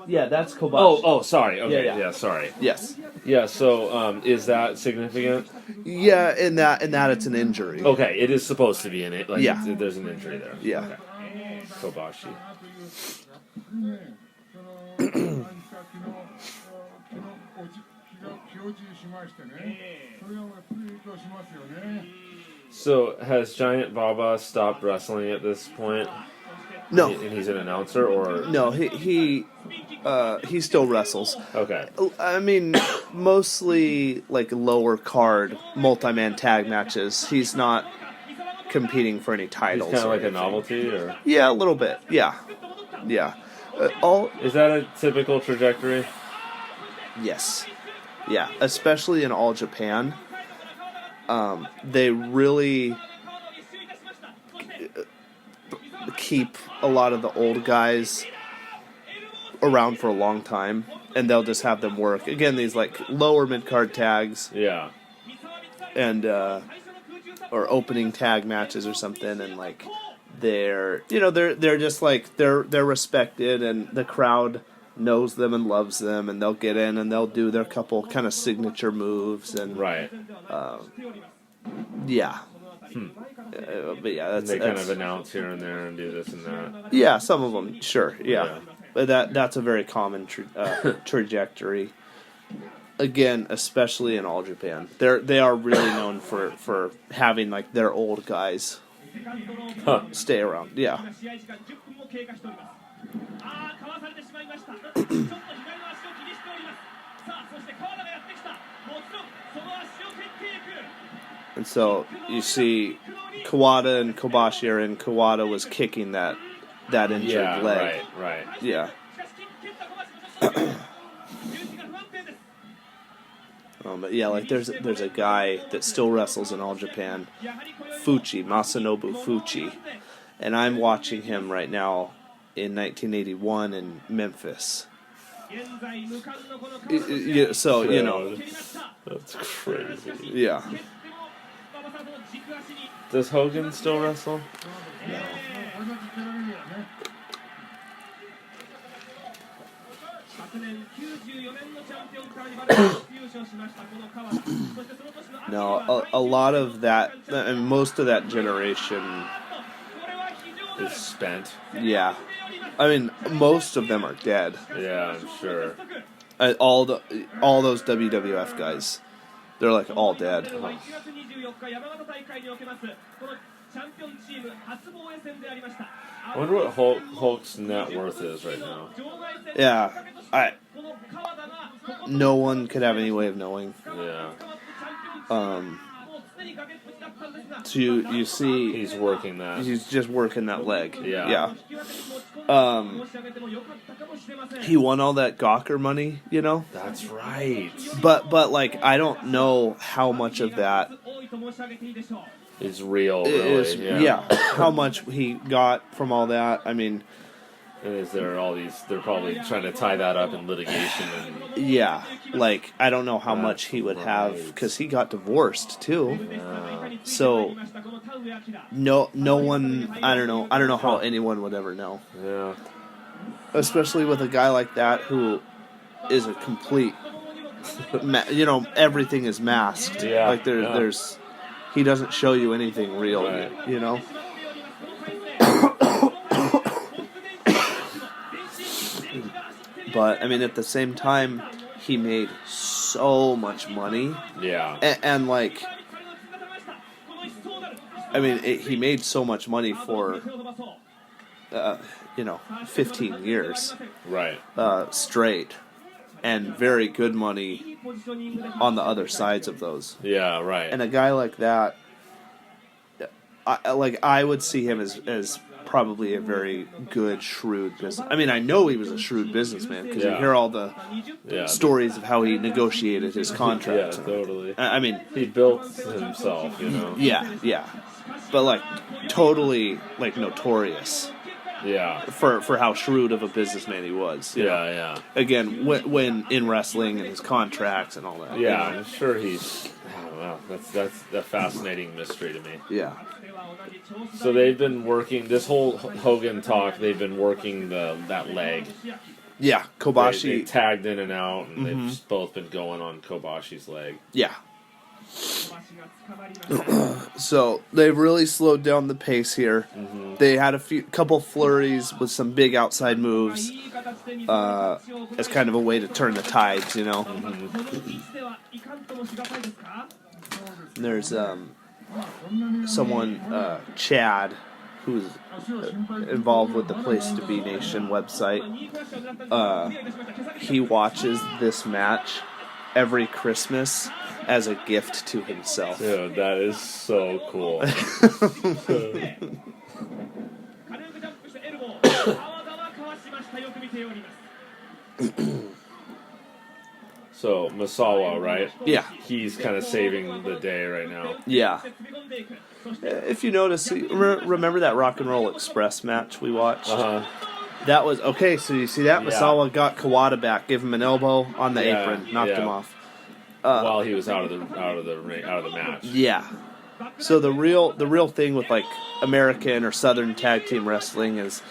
Yeah, that's Kobashi. Oh, sorry. Okay, Yeah. sorry. Yes. Yeah, so is that significant? Yeah, in that it's an injury. Okay, it is supposed to be in it. Like, Yeah. there's an injury there. Yeah. Okay. Kobashi. So has Giant Baba stopped wrestling at this point? No. And he's an announcer, or No, he still wrestles. okay? I mean, mostly like lower card multi-man tag matches. He's not competing for any He's titles. kind of or like a anything. novelty, or Yeah, a little bit. Yeah. All is that a typical trajectory? yes. Yeah, especially in All Japan. They really keep a lot of the old guys around for a long time, and they'll just have them work. Again, these like lower mid-card tags Yeah. and or opening tag matches or something, and like they're just like they're respected, and the crowd knows them and loves them, and they'll get in and they'll do their couple kind of signature moves, and Right. yeah. But yeah, They kind of announce here and there and do this and that. yeah, some of them, sure, yeah. Yeah. But that's a very common trajectory. Again, especially in All Japan, they are really known for having like their old guys Huh. stay around. Yeah. And so you see Kawada and Kobashi are in. Kawada was kicking that injured Yeah. leg. Right. Yeah. But yeah, like there's a guy that still wrestles in All Japan, Masanobu Fuchi, and I'm watching him right now in 1981 in Memphis. So you know, That's crazy. yeah. Does Hogan still wrestle? No, a lot of that, and most of that generation, Is spent. yeah. I mean, most of them are dead. Yeah, I'm sure. All those WWF guys, they're like all dead. I wonder what Hulk's net worth is right now. Yeah, no one could have any way of knowing. Yeah. So you see, He's working that. he's just working that leg. Yeah. He won all that Gawker money, you know. That's right. But like I don't know how much of that It's real, really. is Yeah. how much he got from all that. I mean, And is there all these? They're probably trying to tie that up in litigation. And yeah, like I don't know how much he would have because he got divorced too. So no one. I don't know how anyone would ever know, yeah. especially with a guy like that who is a complete. Everything is masked. Yeah, Like there's he doesn't show you anything real. Right. You know. But I mean, at the same time, he made so much money, Yeah. and like, I mean, he made so much money for, 15 years Right. straight, and very good money on the other sides of those. Yeah. Right. And a guy like that, I would see him as probably a very good, shrewd business. I mean, I know he was a shrewd businessman because you Yeah. hear all the yeah. stories of how he negotiated his Yeah. contract. Totally. I mean, He built himself. yeah, but like totally like notorious Yeah. for how shrewd of a businessman he was. you know? Yeah. Again, when in wrestling and his contracts and all that. you Yeah. know? I'm sure he's. I don't know. That's a fascinating mystery to me. Yeah. So they've been working this whole Hogan talk. They've been working that leg. Yeah, They Kobashi. tagged in and out, and they've both been going on Kobashi's leg. Yeah. So they've really slowed down the pace here. They had couple flurries with some big outside moves as kind of a way to turn the tides, you know. There's someone, Chad, who's involved with the Place to Be Nation website. He watches this match every Christmas as a gift to himself. Dude, that is so cool. So, Misawa, right? Yeah. He's kind of saving the day right now. Yeah. If you notice, remember that Rock and Roll Express match we watched? Uh-huh. That was, okay, so you see that? Yeah. Misawa got Kawada back, gave him an elbow on the Yeah, apron, knocked yeah. him off. While he was out of the match. Yeah. So the real thing with like American or Southern tag team wrestling is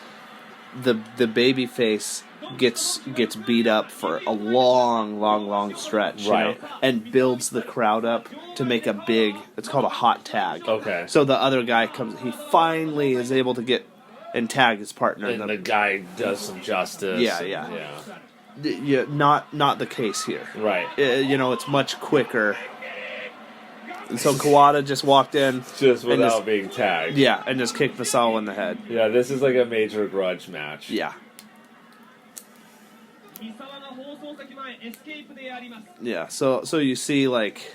the baby face gets beat up for a long stretch, Right. you know, and builds the crowd up to make a big. It's called a hot tag. Okay. So the other guy comes. He finally is able to get and tag his partner. And the guy does some justice. Yeah. Yeah, not the case here. Right. You know, it's much quicker. And so Kawada just walked in. Just and without being tagged. Yeah, and just kicked Misawa in the head. Yeah, this is like a major grudge match. Yeah. Yeah, so you see, like,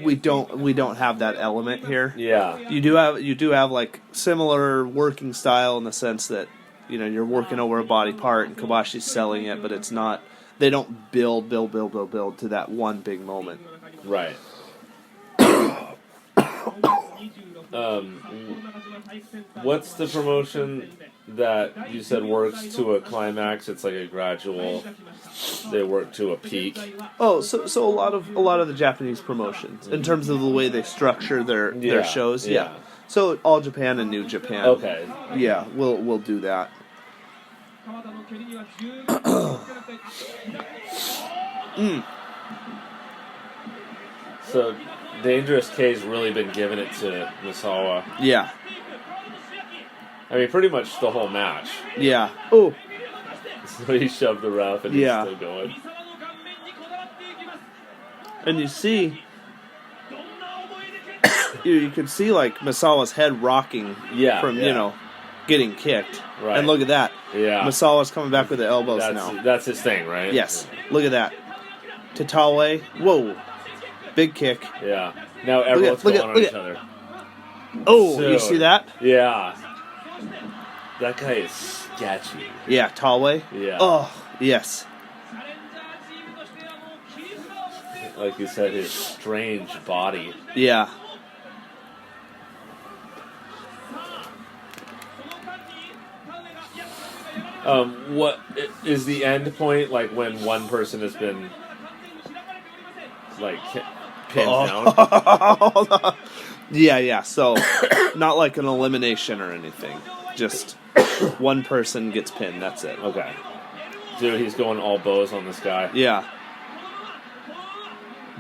we don't have that element here. Yeah. You do have like similar working style in the sense that, you know, you're working over a body part and Kobashi's selling it, but it's not. They don't build to that one big moment. Right. What's the promotion that you said works to a climax? It's like a gradual. They work to a peak. Oh, so a lot of the Japanese promotions in terms of the way they structure their shows. Yeah. So All Japan and New Japan. Okay. Yeah, we'll do that. So Dangerous K's really been giving it to Misawa. Yeah. I mean, pretty much the whole match. Yeah. Oh. So he shoved the ref and he's still going. And you see, you can see like Misawa's head rocking from you know getting kicked. Right. And look at that. Yeah. Misawa's coming back with the elbows now. That's his thing, right? Yes. Look at that. Tatawe. Whoa. Big kick. Yeah. Now everyone's going on each other. Oh, Dude. you see that? Yeah. That guy is sketchy. Yeah, Tawe. Yeah. Oh, yes. Like you said, his strange body. Yeah. What is the end point? Like when one person has been like pinned down? Yeah. So not like an elimination or anything. Just one person gets pinned. That's it. Okay. Dude, he's going all bows on this guy. Yeah.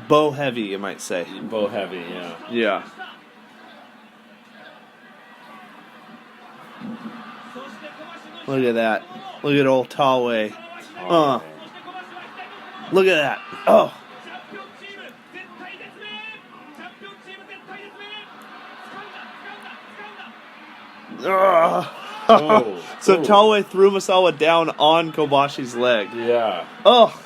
Bow heavy, you might say. Bow heavy, yeah. Yeah. Look at that. Look at old Tawe. Look at that. Oh. So Tawe threw Misawa down on Kobashi's leg. Yeah. Oh.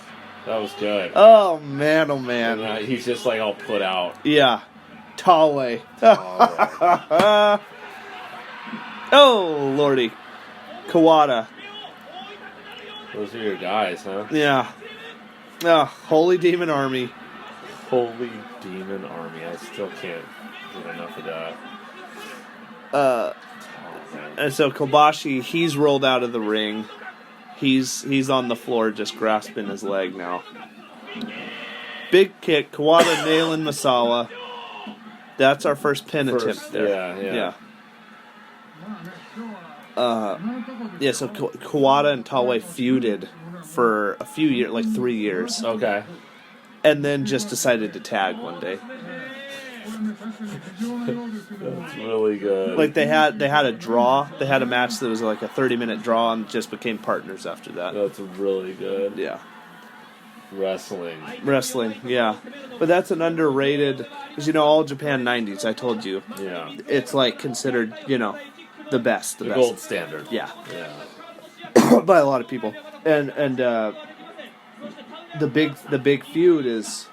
That was good. Oh, man, oh, man. And, he's just like all put out. Yeah. Tawe. Right. Oh, lordy. Kawada. Those are your guys, huh? Yeah. Holy Demon Army. Holy Demon Army. I still can't get enough of that. And so Kobashi, he's rolled out of the ring. He's on the floor just grasping his leg now. Big kick. Kawada nailing Misawa. That's our first pin attempt there. Yeah. Yeah, so Kawada and Taue feuded for a few years, like 3 years, Okay. and then just decided to tag one day. That's really good. Like they had a draw. They had a match that was like a 30-minute draw, and just became partners after that. That's really good. Yeah. Wrestling. Yeah. But that's an underrated, because All Japan 90s, I told you. Yeah. It's like considered, the best. The best. gold standard. Yeah. Yeah. By a lot of people. And the big feud is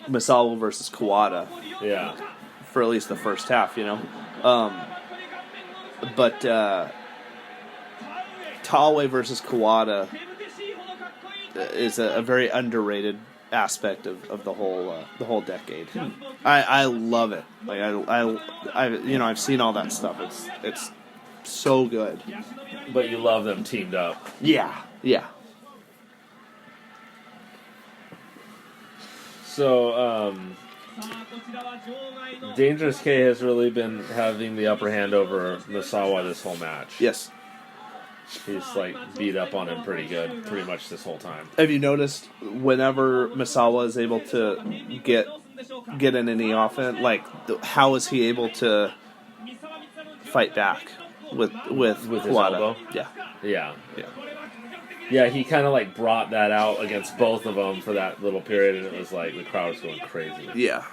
Misawa versus Kawada Yeah. for at least the first half, But Taue versus Kawada is a very underrated aspect of the whole decade. I love it. Like I've seen all that stuff. It's so good. But you love them teamed up. Yeah. So, Dangerous K has really been having the upper hand over Misawa this whole match. Yes. He's beat up on him pretty good, pretty much this whole time. Have you noticed whenever Misawa is able to get in any offense, how is he able to fight back with his Kawada? elbow? Yeah. Yeah, he kind of brought that out against both of them for that little period, and it was the crowd was going crazy. Yeah.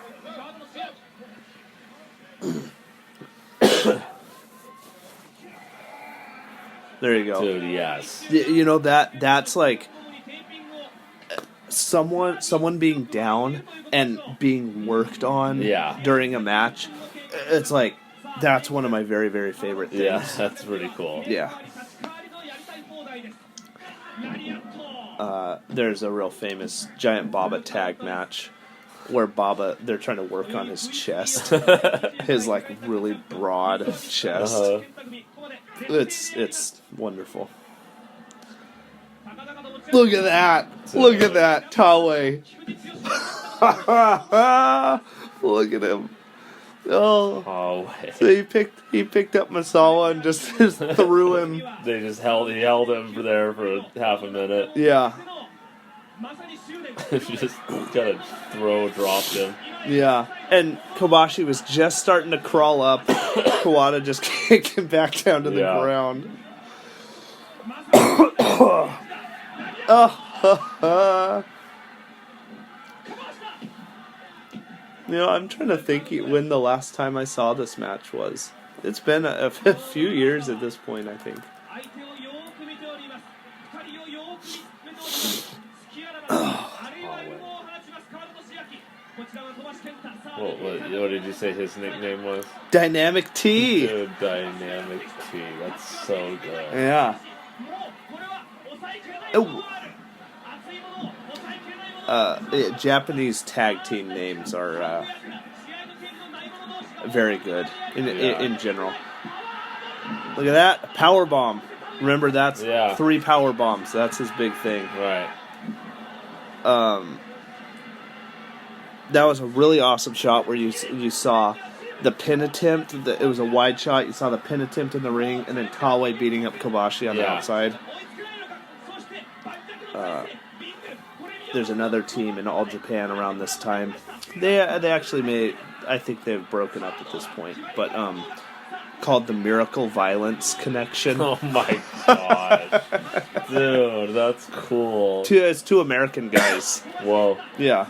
There you go. Dude, yes. That's someone being down and being worked on during a match. It's that's one of my very, very favorite things. Yeah, that's pretty cool. Yeah. There's a real famous Giant Baba tag match where they're trying to work on his chest. His really broad chest. Uh-huh. It's wonderful. Look at that! Look at that, Taue. Look at him. Oh, so he picked up Misawa and just threw him. He held him there for half a minute. Yeah. Just kind of dropped him. Yeah, and Kobashi was just starting to crawl up. Kawada just kicked him back down to the ground. I'm trying to think when the last time I saw this match was. It's been a few years at this point, I think. What did you say his nickname was? Dynamic T. Dude, Dynamic T. That's so good. Yeah. Oh. Japanese tag team names are very good in general. Look at that, power bomb. Remember, that's 3 power bombs. That's his big thing. Right. That was a really awesome shot where you saw the pin attempt. It was a wide shot. You saw the pin attempt in the ring, and then Taue beating up Kobashi on the outside. There's another team in All Japan around this time. They actually made. I think they've broken up at this point, but called the Miracle Violence Connection. Oh my god, dude, that's cool. It's 2 American guys. Whoa. Yeah.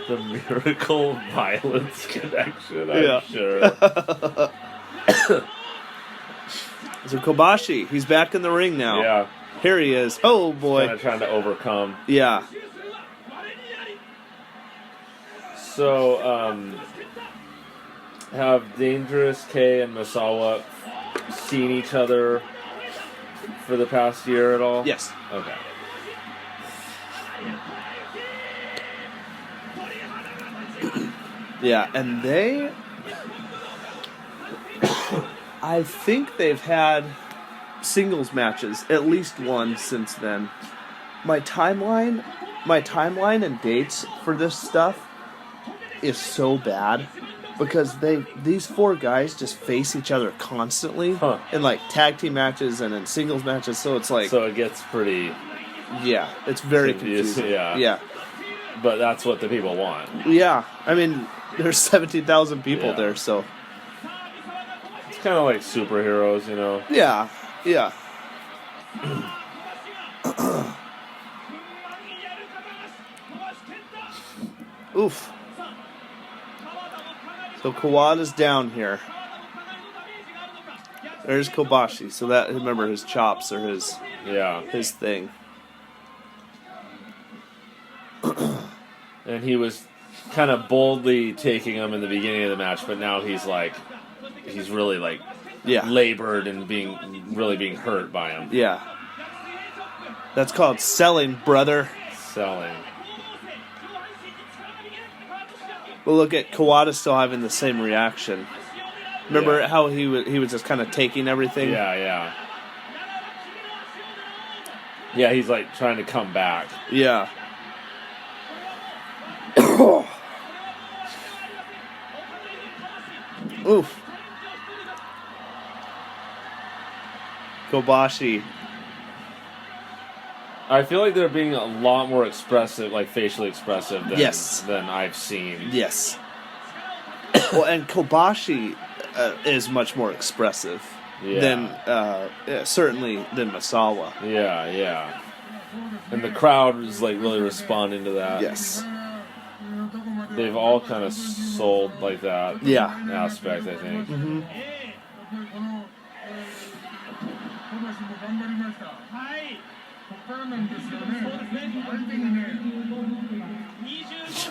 The Miracle Violence Connection, I'm sure. So Kobashi, he's back in the ring now. Yeah. Here he is. Oh boy. Kind of trying to overcome. Yeah. So, have Dangerous K and Misawa seen each other for the past year at all? Yes. Okay. Yeah, and I think they've had singles matches, at least one since then. My timeline and dates for this stuff is so bad. because these four guys just face each other constantly in like tag team matches and in singles matches. So it's like So it gets pretty. Yeah, it's very Confused, confusing. yeah. Yeah. But that's what the people want. Yeah. I mean, there's 17,000 people Yeah. there, so. It's kind of like superheroes, you know. Yeah. Yeah. Oof. So Kawada's down here. There's Kobashi. So that, remember, his chops are his thing. And he was kind of boldly taking him in the beginning of the match, but now he's really like labored and really being hurt by him. Yeah. That's called selling, brother. Selling. Well, look at Kawada still having the same reaction. Remember how he was just kind of taking everything? Yeah. Yeah, he's like trying to come back. Yeah. Oof. Kobashi. I feel like they're being a lot more expressive, like facially expressive than I've seen. Yes. Well, and Kobashi is much more expressive than certainly than Misawa. Yeah. And the crowd is like really responding to that. Yes. They've all kind of sold like that aspect, I think. Mm-hmm.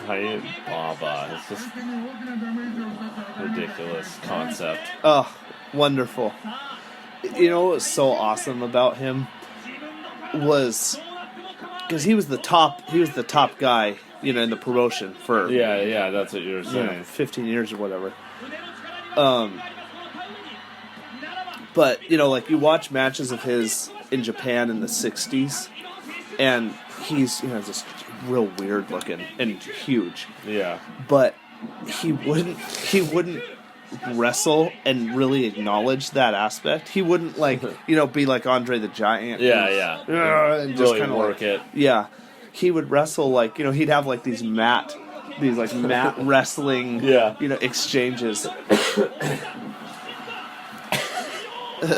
Giant Baba. It's just ridiculous concept. Oh, wonderful. You know what was so awesome about him was because he was the top guy, in the promotion for that's what you were saying. 15 years or whatever. But like you watch matches of his in Japan in the 60s, and he's just real weird looking and huge. Yeah. But he wouldn't wrestle and really acknowledge that aspect. He wouldn't be like Andre the Giant. And just really kind of work it. Yeah. He would wrestle he'd have these mat wrestling exchanges.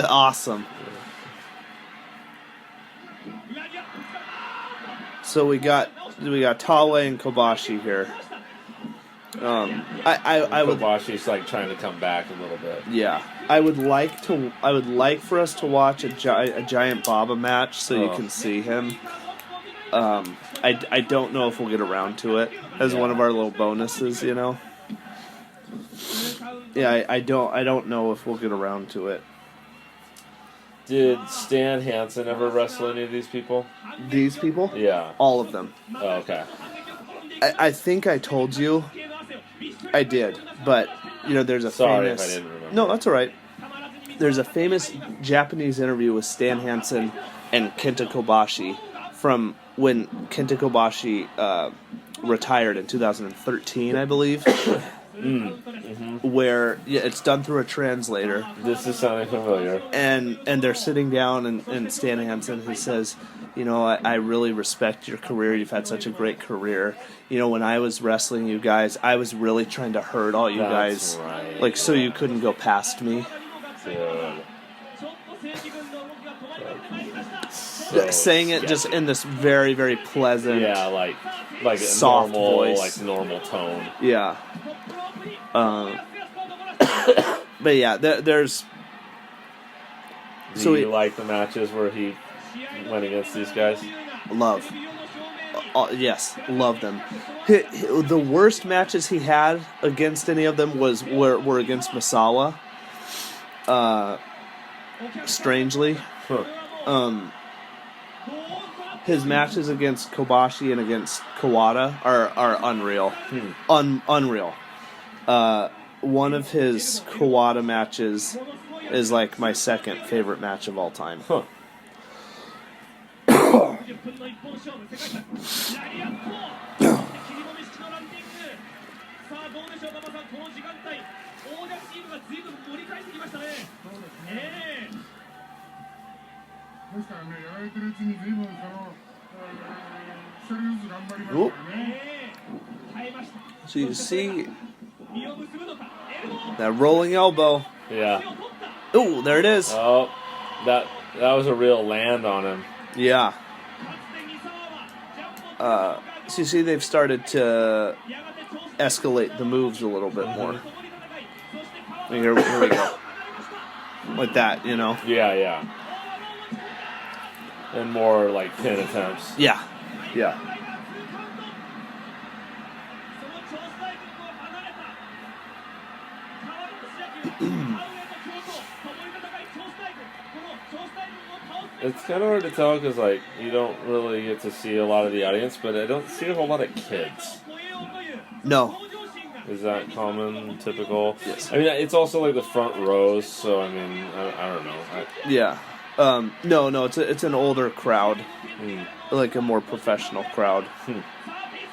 Awesome. So we got Taue and Kobashi here. I would. Kobashi's trying to come back a little bit. Yeah, I would like for us to watch a Giant Baba match so you can see him. I don't know if we'll get around to it as one of our little bonuses. Yeah, I don't know if we'll get around to it. Did Stan Hansen ever wrestle any of these people? These people? Yeah. All of them. Oh, okay. I think I told you. I did, but there's a Sorry famous. if I didn't remember. No, that's all right. There's a famous Japanese interview with Stan Hansen and Kenta Kobashi from when Kenta Kobashi retired in 2013, I believe. Where it's done through a translator. This is sounding familiar. And they're sitting down, and Stan Hansen, he says, I really respect your career. You've had such a great career. When I was wrestling you guys, I was really trying to hurt all you guys. Right. So you couldn't go past me. Dude. Saying it just in this very, very pleasant, like a soft normal voice. normal tone. Yeah. But yeah, there's. Do you like the matches where he went against these guys? Love. Yes, love them. The worst matches he had against any of them were against Misawa. Strangely. Huh. His matches against Kobashi and against Kawada are unreal. Unreal. One of his Kawada matches is my second favorite match of all time. Huh. Oop. So you see that rolling elbow. Yeah. Ooh, there it is. Oh, that was a real land on him. Yeah. So you see they've started to escalate the moves a little bit more. Here we go. Like that, you know? Yeah, yeah. And more like pin attempts. Yeah. Yeah. It's kind of hard to tell because like you don't really get to see a lot of the audience, but I don't see a whole lot of kids. No. Is that common, typical? Yes. I mean, it's also like the front rows, so I mean, I don't know. Yeah. No, it's an older crowd, like a more professional crowd.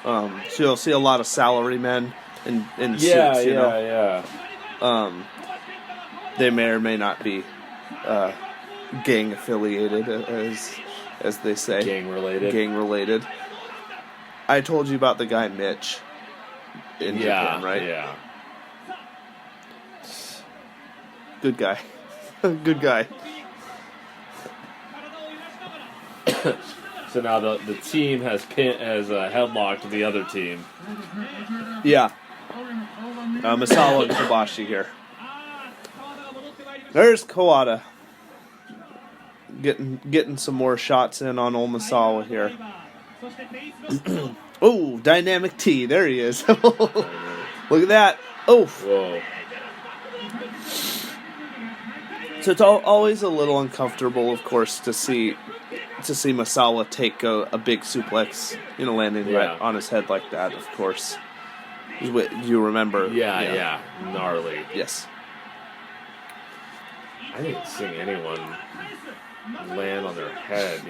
So you'll see a lot of salarymen in suits. You know? Yeah. They may or may not be gang affiliated, as they say. Gang related. Gang related. I told you about the guy Mitch in Japan, right? Yeah. Good guy. Good guy. So now the team has headlocked the other team. Yeah. Misawa and Kobashi here. There's Kawada. Getting some more shots in on old Misawa here. Oh, dynamic T. There he is. Look at that. Oh. Whoa. So it's always a little uncomfortable, of course, to see Misawa take a big suplex, landing right on his head like that. Of course, you remember? Yeah, gnarly. Yes. I didn't see anyone land on their head,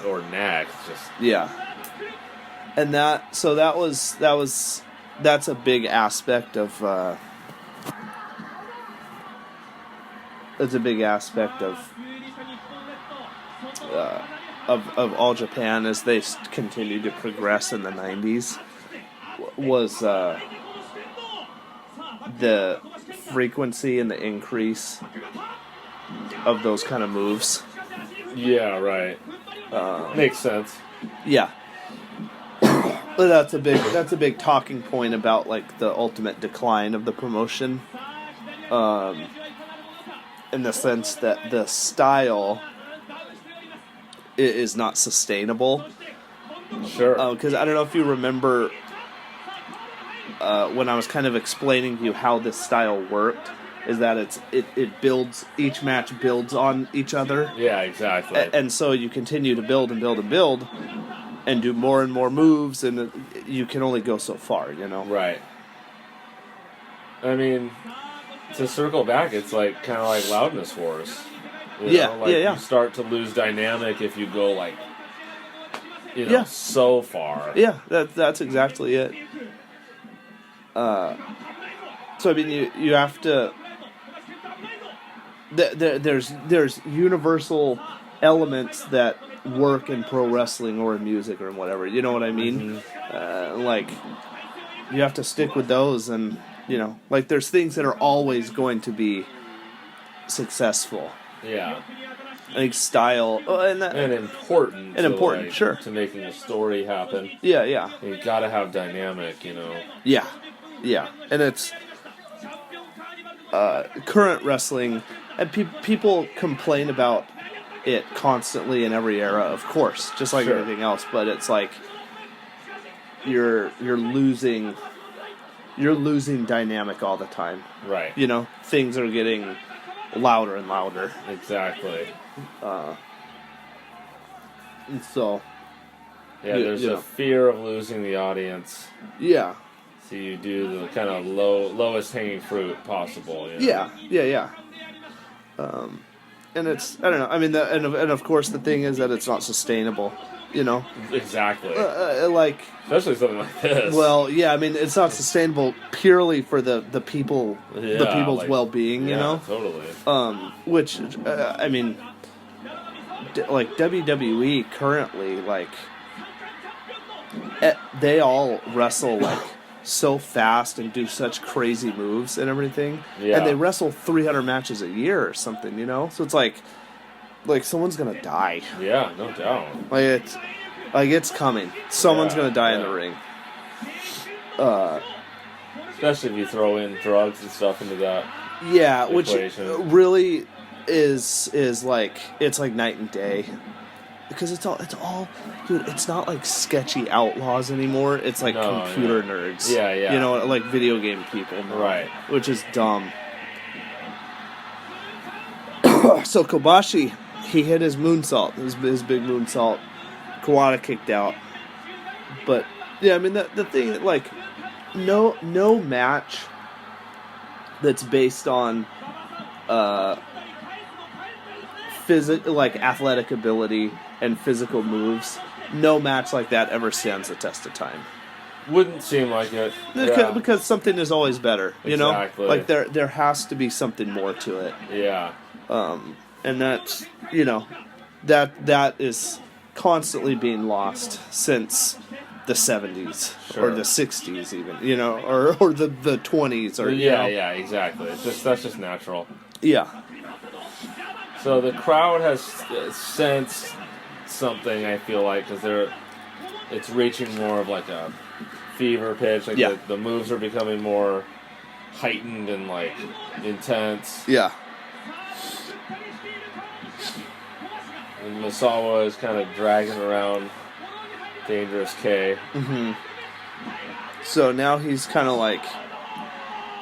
or neck. Just and that's a big aspect of. It's a big aspect of All Japan as they continued to progress in the 90s was the frequency and the increase of those kind of moves. Yeah, right. Makes sense. Yeah. But that's a big talking point about like the ultimate decline of the promotion. In the sense that the style is not sustainable. Sure. Because I don't know if you remember when I was kind of explaining to you how this style worked, is that it builds, each match builds on each other. Yeah, exactly. And so you continue to build and build and build and do more and more moves, and you can only go so far, Right. I mean, to circle back, it's like kind of like loudness wars. You start to lose dynamic if you go like, so far. Yeah, that's exactly it. So I mean, you have to. There's universal elements that work in pro wrestling or in music or in whatever. You know what I mean? Mm-hmm. Like you have to stick with those, and like there's things that are always going to be successful. Yeah. I think style and important, sure, to making a story happen. Yeah. You gotta have dynamic, Yeah, and it's current wrestling, and people complain about it constantly in every era, of course, just like everything else. But it's like you're losing dynamic all the time. Right. Things are getting louder and louder. Exactly. And so. Yeah, there's a fear of losing the audience. Yeah. So you do the kind of lowest hanging fruit possible. Yeah. And it's, I don't know. I mean, and of course the thing is that it's not sustainable. you know. Exactly. Like, especially something like this. well, yeah, I mean, it's not sustainable purely for the people, the people's like, well-being, you know. Totally. Which I mean, like WWE currently, like, they all wrestle like so fast and do such crazy moves and everything, and they wrestle 300 matches a year or something, you know. So it's like someone's gonna die. Yeah, no doubt. It's coming. Someone's gonna die in the ring. Especially if you throw in drugs and stuff into that. Yeah, equation. Which really is like, it's like night and day, because it's all, dude. It's not like sketchy outlaws anymore. It's like computer nerds. Yeah. You know, like video game people. Right. Which is dumb. So Kobashi, he hit his moonsault, his big moonsault. Kawada kicked out. But yeah, I mean the thing, like, no match that's based on like athletic ability and physical moves, no match like that ever stands the test of time. Wouldn't seem like it. Because something is always better, you exactly. know? Like there has to be something more to it. Yeah. And that's, you know, that is constantly being lost since the 70s or the 60s even, you know, or the 20s or yeah, exactly. That's just natural. Yeah. So the crowd has sensed something, I feel like, because it's reaching more of like a fever pitch. Like the moves are becoming more heightened and like intense. Yeah. And Misawa is kind of dragging around Dangerous K. Mm-hmm. So now he's kind of like,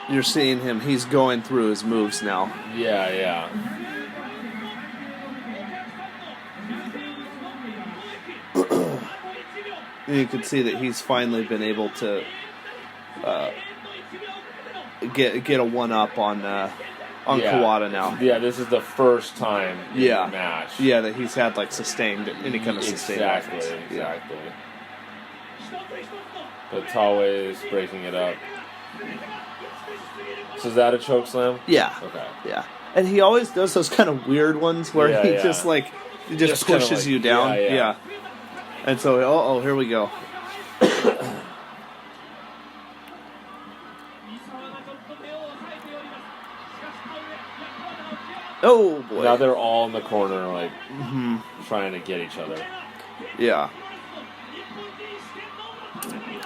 you're seeing him, he's going through his moves now. Yeah. You can see that he's finally been able to get a one-up on Kawada now. Yeah, this is the first time in the match. Yeah, that he's had like sustained, any kind of sustained offense. Exactly. But Taue is breaking it up. So is that a choke slam? Yeah. Okay. Yeah. And he always does those kind of weird ones where he just pushes you down. Yeah. And so, here we go. Oh boy! Now they're all in the corner, like trying to get each other. Yeah.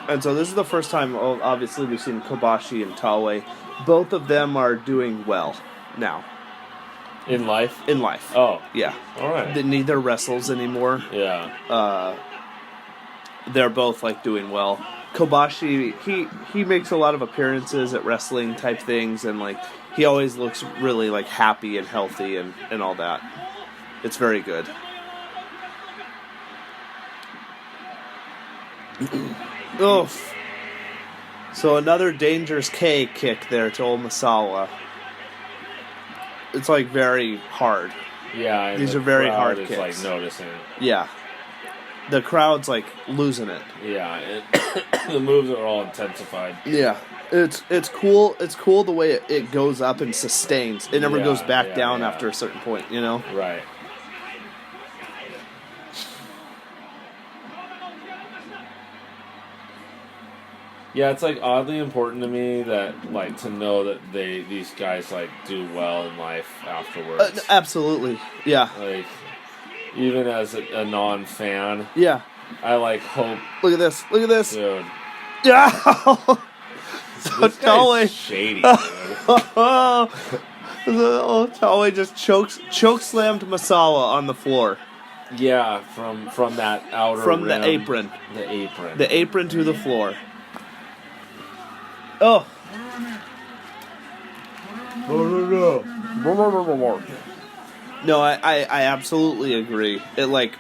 And so this is the first time, obviously, we've seen Kobashi and Taue. Both of them are doing well now. In life? In life. Oh. Yeah. All right. Neither wrestles anymore. Yeah. They're both, like, doing well. Kobashi, he makes a lot of appearances at wrestling type things, and, like, he always looks really, like, happy and healthy and all that. It's very good. Oof. So another Dangerous K kick there to old Misawa. It's like very hard. Yeah, these are very hard kicks. Like noticing. Yeah, the crowd's like losing it. Yeah, the moves are all intensified. Yeah, it's cool. It's cool the way it goes up and sustains. It never goes back down after a certain point. You know. Right. Yeah, it's like oddly important to me that like to know that these guys like do well in life afterwards. Absolutely, yeah. Like even as a non-fan, yeah, I like hope. Look at this! Look at this! Dude. Yeah. So this guy's shady, dude. Taue just choke slammed Misawa on the floor. Yeah, from that outer from rim. The apron. The apron to the floor. Oh. No, I absolutely agree. It like,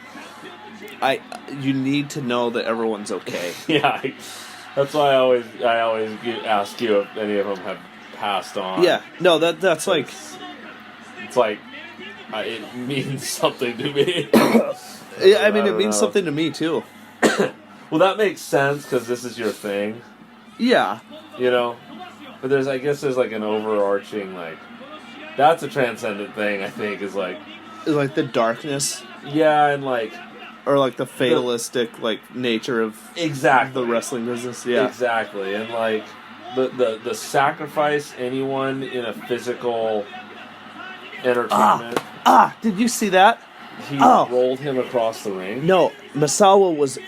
you need to know that everyone's okay. Yeah, that's why I always ask you if any of them have passed on. Yeah, no, that's like, it's like it means something to me. Yeah, I mean, I it don't means know. something to me too. Well, that makes sense because this is your thing, Yeah, you know. But I guess there's like an overarching like, that's a transcendent thing. I think is like, like the darkness yeah, and like or like the fatalistic like nature of exactly the wrestling business. Yeah, exactly, and like the sacrifice anyone in a physical entertainment. Did you see that? He Oh. rolled him across the ring. No, Misawa was.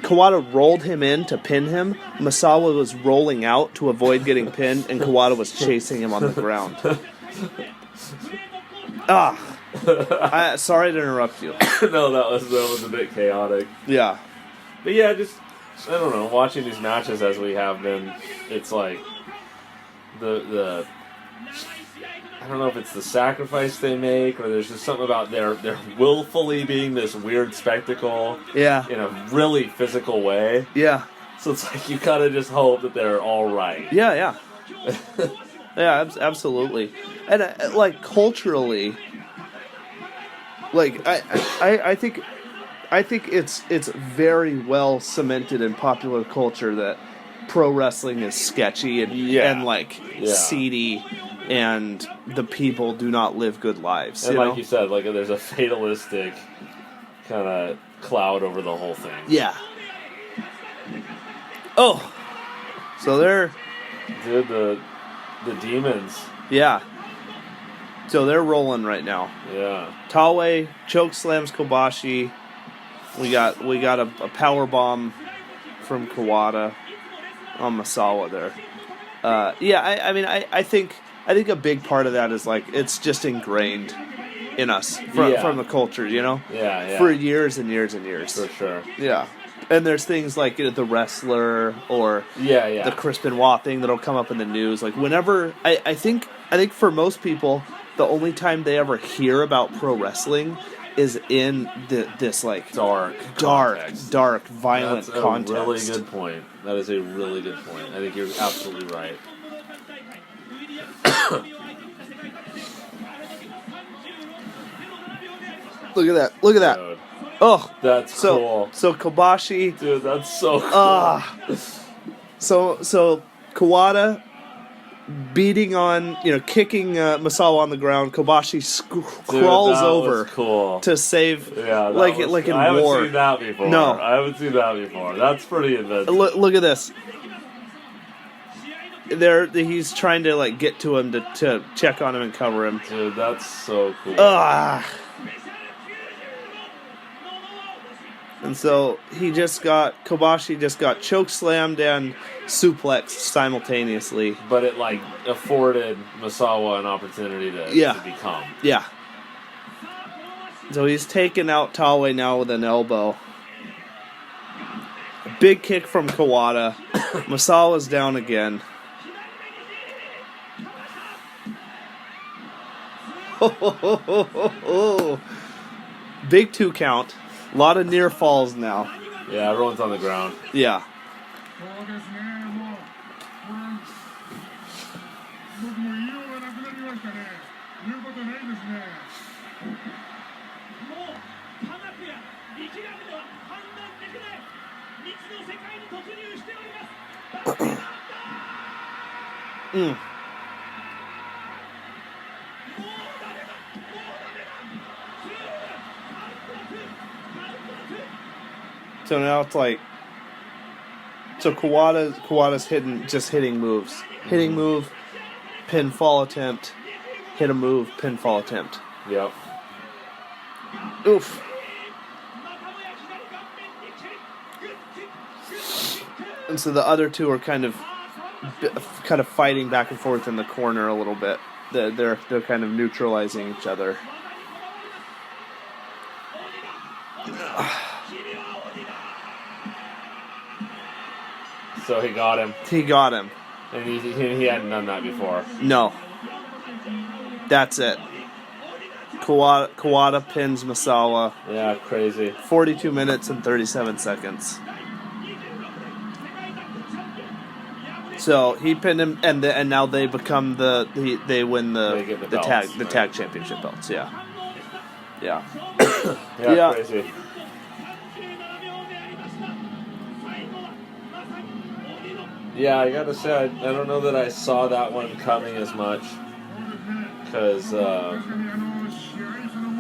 Kawada rolled him in to pin him. Misawa was rolling out to avoid getting pinned, and Kawada was chasing him on the ground. Sorry to interrupt you. No, that was a bit chaotic. Yeah. But yeah, just I don't know. Watching these matches as we have been, it's like the I don't know if it's the sacrifice they make or there's just something about their willfully being this weird spectacle. Yeah. In a really physical way. Yeah. So it's like you gotta just hope that they're all right. Yeah. Yeah, absolutely. And like culturally, like I think it's very well cemented in popular culture that pro wrestling is sketchy and seedy, and the people do not live good lives. And like you said, like there's a fatalistic kind of cloud over the whole thing. Yeah. Oh, so they're the demons. Yeah. So they're rolling right now. Yeah. Taue choke slams Kobashi. We got a power bomb from Kawada on Misawa there. I think a big part of that is like it's just ingrained in us from the culture, you know? Yeah. For years and years and years. For sure. Yeah. And there's things like the wrestler or the Chris Benoit thing that'll come up in the news. Like whenever I think for most people, the only time they ever hear about pro wrestling is in this like dark, violent context. That's a really good point. That is a really good point. I think you're absolutely right. Look at that. Dude, Oh, that's cool. So Kobashi. Dude, that's so cool. So Kawada beating on, kicking Misawa on the ground. Kobashi crawls over to save, like in war. I haven't seen that before. No. I haven't seen that before. That's pretty inventive. Look at this. He's trying to like get to him to check on him and cover him. Dude, that's so cool. And so Kobashi just got choke slammed and suplexed simultaneously. But it like afforded Misawa an opportunity to become. Yeah. So he's taken out Taue now with an elbow. A big kick from Kawada. Misawa's down again. Big 2 count. A lot of near falls now. Yeah, everyone's on the ground. Yeah. So now it's like, Kawada's hitting moves. Hitting move, pinfall attempt, hit a move, pinfall attempt. Yep. Oof. And so the other two are kind of fighting back and forth in the corner a little bit. They're kind of neutralizing each other. So he got him. And he hadn't done that before. No. That's it. Kawada pins Misawa. Yeah, crazy. 42 minutes and 37 seconds. So he pinned him, and now they become they win the tag championship belts. Yeah. Yeah. Crazy. Yeah, I gotta say, I don't know that I saw that one coming as much, because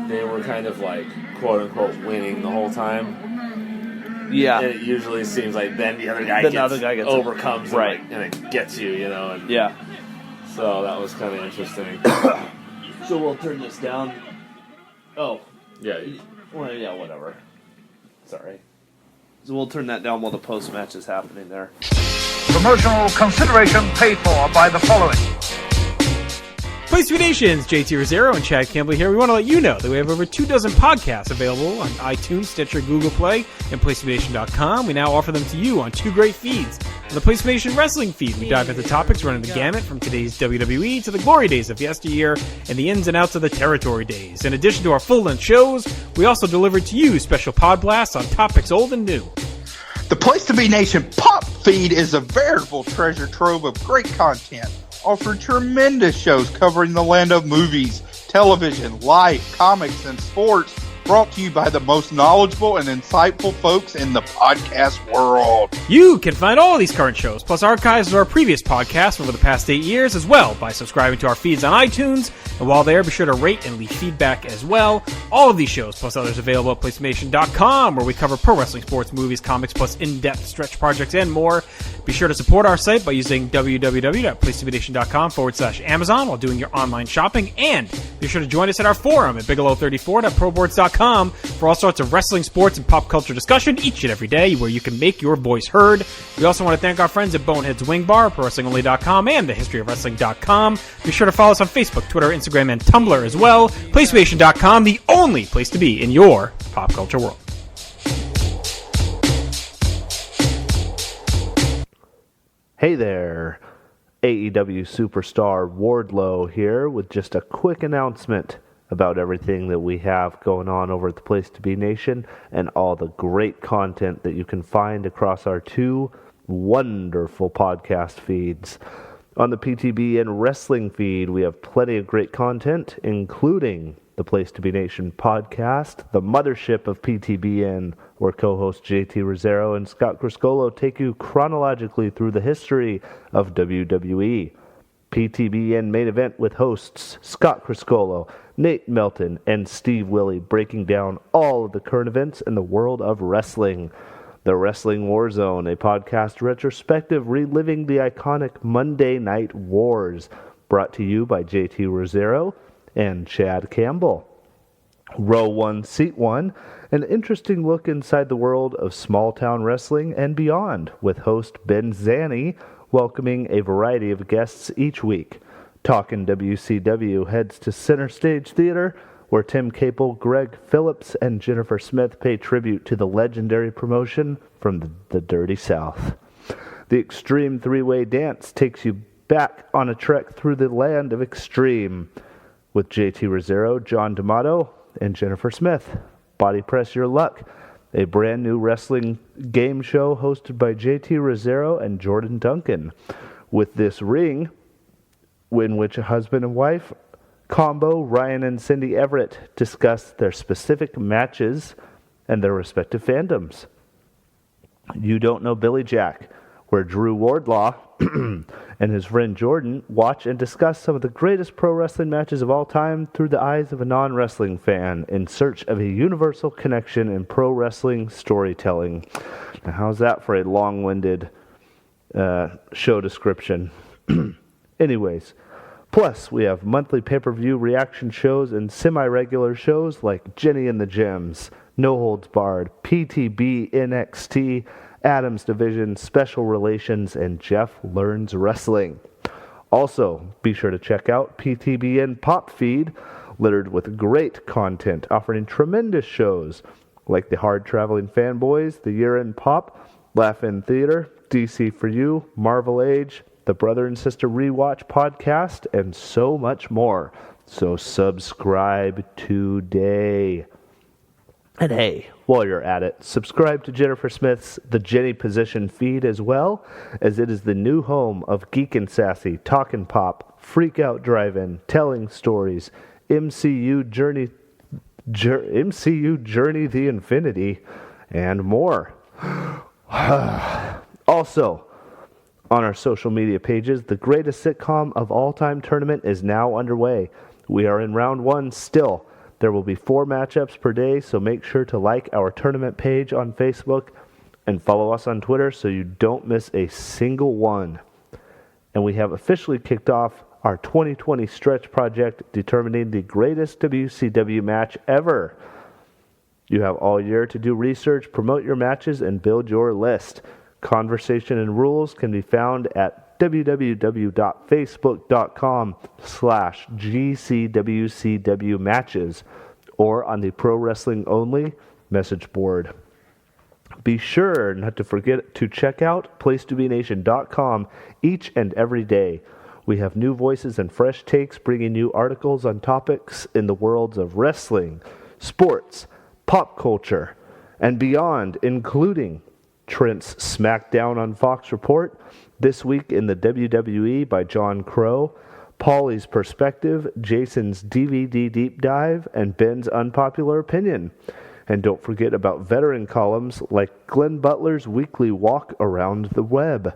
they were kind of like, quote-unquote, winning the whole time. Yeah. And it usually seems like then the other guy gets overcomes right. and it gets you, you know. And Yeah. So that was kind of interesting. So we'll turn this down. Oh. Yeah. Well, yeah, whatever. Sorry. So we'll turn that down while the post-match is happening there. Promotional consideration paid for by the following. Place to Be Nations, JT Rosero and Chad Campbell here. We want to let you know that we have over 24 podcasts available on iTunes, Stitcher, Google Play, and PlaceToBeNation.com. We now offer them to you on 2 great feeds. On the Place to Be Nation Wrestling feed, we dive into topics running the gamut from today's WWE to the glory days of yesteryear and the ins and outs of the territory days. In addition to our full-length shows, we also deliver to you special pod blasts on topics old and new. The Place to Be Nation Pop feed is a veritable treasure trove of great content, offering tremendous shows covering the land of movies, television, life, comics, and sports, brought to you by the most knowledgeable and insightful folks in the podcast world. You can find all of these current shows, plus archives of our previous podcasts over the past 8 years as well, by subscribing to our feeds on iTunes. And while there, be sure to rate and leave feedback as well. All of these shows, plus others available at PlaceToBeNation.com, where we cover pro wrestling, sports, movies, comics, plus in-depth stretch projects and more. Be sure to support our site by using www.PlaceToBeNation.com/Amazon while doing your online shopping. And be sure to join us at our forum at Bigelow34.proboards.com for all sorts of wrestling, sports, and pop culture discussion each and every day, where you can make your voice heard. We also want to thank our friends at Bonehead's Wing Bar, ProWrestlingOnly.com, and TheHistoryOfWrestling.com. Be sure to follow us on Facebook, Twitter, Instagram, and Tumblr as well. PlaceStation.com, the only place to be in your pop culture world. Hey there, AEW superstar Wardlow here with just a quick announcement about everything that we have going on over at the Place to Be Nation and all the great content that you can find across our 2 wonderful podcast feeds. On the PTB and wrestling feed, we have plenty of great content, including the Place to Be Nation podcast, the mothership of PTBN, where co-hosts JT Rosero and Scott Criscolo take you chronologically through the history of WWE. PTBN main event with hosts Scott Criscolo, Nate Melton, and Steve Willie breaking down all of the current events in the world of wrestling. The Wrestling War Zone, a podcast retrospective reliving the iconic Monday Night Wars, brought to you by JT Rosero and Chad Campbell. Row 1, Seat 1, an interesting look inside the world of small-town wrestling and beyond, with host Ben Zanny welcoming a variety of guests each week. Talkin' WCW heads to Center Stage Theater, where Tim Capel, Greg Phillips, and Jennifer Smith pay tribute to the legendary promotion from the Dirty South. The Extreme Three-Way Dance takes you back on a trek through the land of extreme, with JT Rosero, John D'Amato, and Jennifer Smith. Body Press Your Luck, a brand new wrestling game show hosted by JT Rosero and Jordan Duncan. With This Ring, in which a husband and wife combo, Ryan and Cindy Everett, discuss their specific matches and their respective fandoms. You Don't Know Billy Jack, where Drew Wardlaw and his friend Jordan watch and discuss some of the greatest pro wrestling matches of all time through the eyes of a non-wrestling fan in search of a universal connection in pro wrestling storytelling. Now, how's that for a long-winded show description? Anyways, plus we have monthly pay-per-view reaction shows and semi-regular shows like Jenny and the Gems, No Holds Barred, PTB NXT, Adams Division, Special Relations, and Jeff Learns Wrestling. Also, be sure to check out PTBN Pop Feed, littered with great content, offering tremendous shows like the Hard Traveling Fanboys, The Year in Pop, Laugh in Theater, DC For You, Marvel Age, the Brother and Sister Rewatch podcast, and so much more. So subscribe today. And hey, while you're at it, subscribe to Jennifer Smith's The Jenny Position feed as well, as it is the new home of Geek and Sassy, Talkin' Pop, Freak Out Drive-In, Telling Stories, MCU Journey MCU Journey the Infinity, and more. Also, on our social media pages, the greatest sitcom of all time tournament is now underway. We are in round 1 still. There will be 4 matchups per day, so make sure to like our tournament page on Facebook and follow us on Twitter so you don't miss a single one. And we have officially kicked off our 2020 stretch project determining the greatest WCW match ever. You have all year to do research, promote your matches, and build your list. Conversation and rules can be found at www.facebook.com/GCWCW matches or on the Pro Wrestling Only message board. Be sure not to forget to check out placetobenation.com each and every day. We have new voices and fresh takes bringing you articles on topics in the worlds of wrestling, sports, pop culture, and beyond, including Trent's SmackDown on Fox Report, This Week in the WWE by John Crow, Paulie's Perspective, Jason's DVD Deep Dive, and Ben's Unpopular Opinion. And don't forget about veteran columns like Glenn Butler's Weekly Walk Around the Web.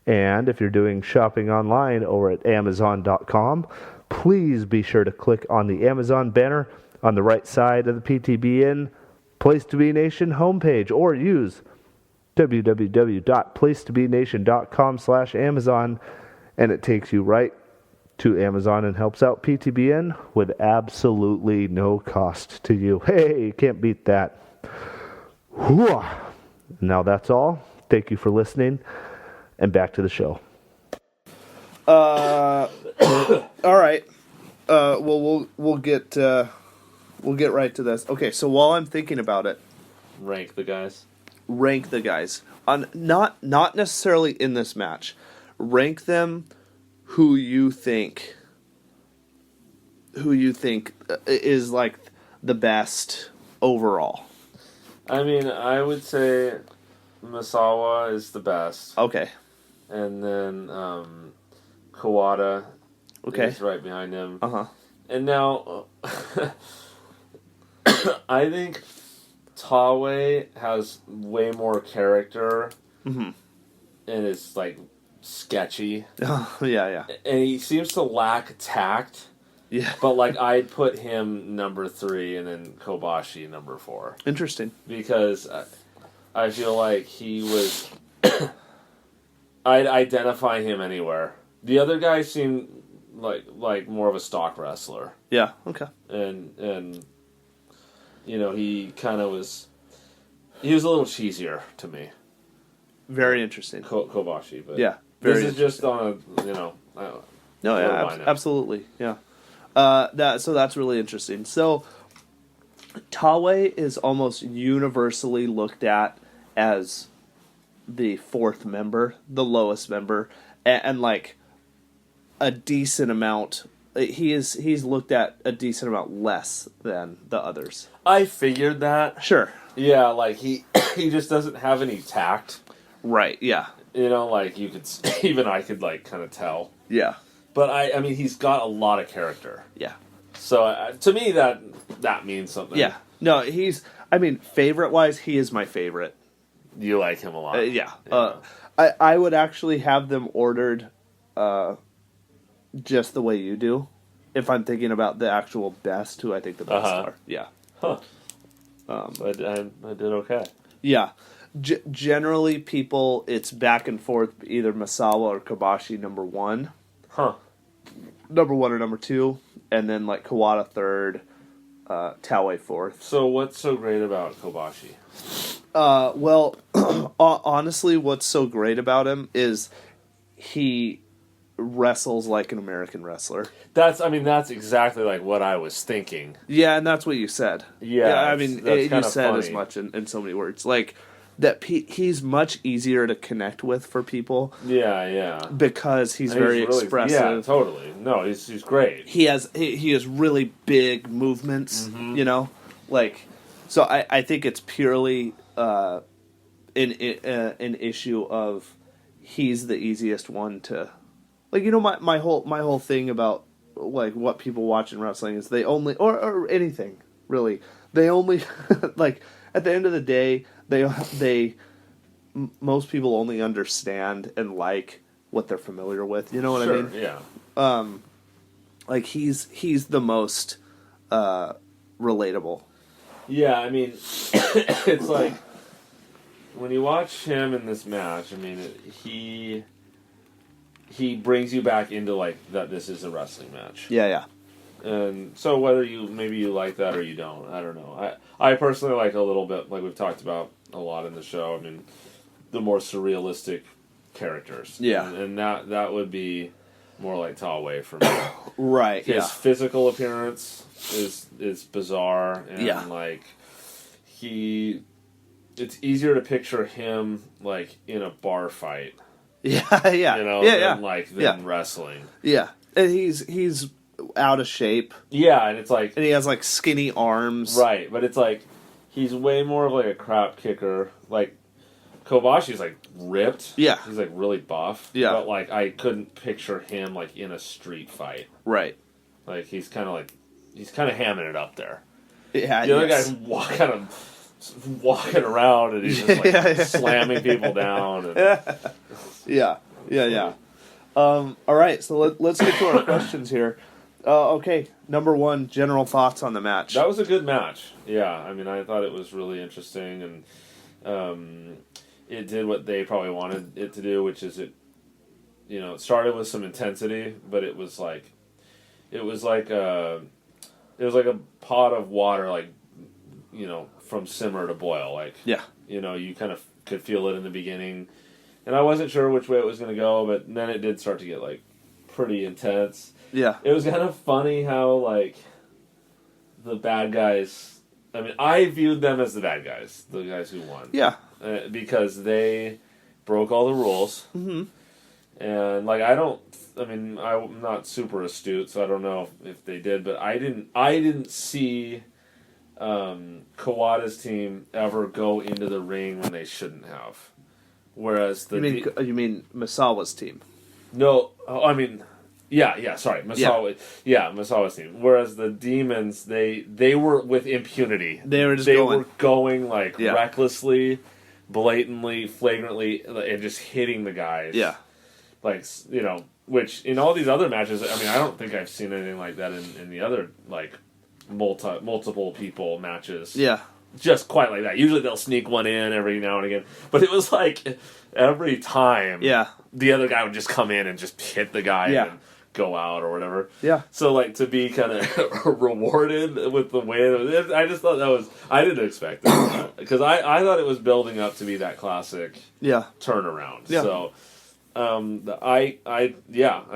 And if you're doing shopping online over at Amazon.com, please be sure to click on the Amazon banner on the right side of the PTBN Place to Be Nation homepage, or use www.placetobenation.com/Amazon, and it takes you right to Amazon and helps out PTBN with absolutely no cost to you. Hey, you can't beat that. Whew. Now that's all. Thank you for listening, and back to the show. All right. Well, we'll get right to this. Okay, so while I'm thinking about it, Rank the guys. rank the guys on not necessarily in this match. Rank them who you think is like the best overall. I mean, I would say Misawa is the best. Okay. And then Kawada is right behind him. Uh-huh. And now I think Taue has way more character and is like sketchy. Yeah. And he seems to lack tact. Yeah. But like I'd put him number 3 and then Kobashi number 4. Interesting. Because I feel like he was I'd identify him anywhere. The other guy seemed like more of a stock wrestler. Yeah, okay. And you know, he was a little cheesier to me. Very interesting. Kobashi, but yeah, this is just on a, you know, no, yeah, absolutely, yeah. So that's really interesting. So Taue is almost universally looked at as the 4th member, the lowest member, and like a decent amount. He's looked at a decent amount less than the others. I figured that. Sure. Yeah, like he just doesn't have any tact. Right. Yeah. You know, like you could even I could like kind of tell. Yeah. But I mean, he's got a lot of character. Yeah. So to me, that means something. Yeah. No, favorite wise, he is my favorite. You like him a lot. Yeah. I would actually have them ordered just the way you do, if I'm thinking about the actual best, who I think the best are. Yeah. Huh. But I did okay. Yeah. Generally, people, it's back and forth, either Misawa or Kobashi number 1. Huh. Number 1 or number 2, and then like Kawada 3rd, Taue 4th. So what's so great about Kobashi? Well, honestly, what's so great about him is he wrestles like an American wrestler. That's exactly like what I was thinking. Yeah, and that's what you said. Yeah, you said as much in so many words. Like, that he's much easier to connect with for people. Yeah. Because he's very really expressive. Yeah, totally. No, he's great. He has really big movements, you know? Like, so I think it's purely an issue of he's the easiest one to... Like, you know, my whole thing about, like, what people watch in wrestling is they only... Or anything, really. They only like at the end of the day, most people only understand and like what they're familiar with. You know what I mean? Yeah. Like he's the most relatable. Yeah, I mean, it's like when you watch him in this match. I mean, he brings you back into like that. This is a wrestling match. Yeah. And so whether you like that or you don't, I don't know. I personally like a little bit, like we've talked about a lot in the show. I mean, the more surrealistic characters. Yeah. And that would be more like Tawway for me. Right. His physical appearance is bizarre, and like it's easier to picture him like in a bar fight. Yeah. You know, than wrestling. Yeah. And he's out of shape. Yeah, and it's like... And he has, like, skinny arms. Right, but it's like, he's way more of, like, a crap kicker. Like, Kobashi's, like, ripped. Yeah. He's, like, really buff. Yeah. But, like, I couldn't picture him, like, in a street fight. Right. Like, he's kind of hamming it up there. Yeah, the other guy's walking around, and he's just, like, slamming people down. And... Yeah. All right, so let's get to our questions here. Okay, number one, general thoughts on the match. That was a good match. Yeah, I mean, I thought it was really interesting, and it did what they probably wanted it to do, which is it started with some intensity, but it was like a pot of water, like, from simmer to boil. Like, you kind of could feel it in the beginning, and I wasn't sure which way it was going to go, but then it did start to get, like, pretty intense. Yeah. It was kind of funny how, like, the bad guys... I mean, I viewed them as the bad guys, the guys who won. Yeah. Because they broke all the rules. Mm-hmm. And, like, I'm not super astute, so I don't know if they did, but I didn't see Kawada's team ever go into the ring when they shouldn't have. Whereas You mean Misawa's team? No, I mean... Yeah, sorry, Misawa. Yeah, Misawa's team. Whereas the Demons, they were with impunity. They were going like recklessly, blatantly, flagrantly, and just hitting the guys. Yeah, like which in all these other matches, I mean, I don't think I've seen anything like that in the other like multiple people matches. Yeah, just quite like that. Usually they'll sneak one in every now and again, but it was like every time. Yeah, the other guy would just come in and just hit the guy. Yeah. And go out or whatever. Yeah. So, like, to be kind of rewarded with the way that I just thought I didn't expect that. Because I thought it was building up to be that classic turnaround. Yeah. So, I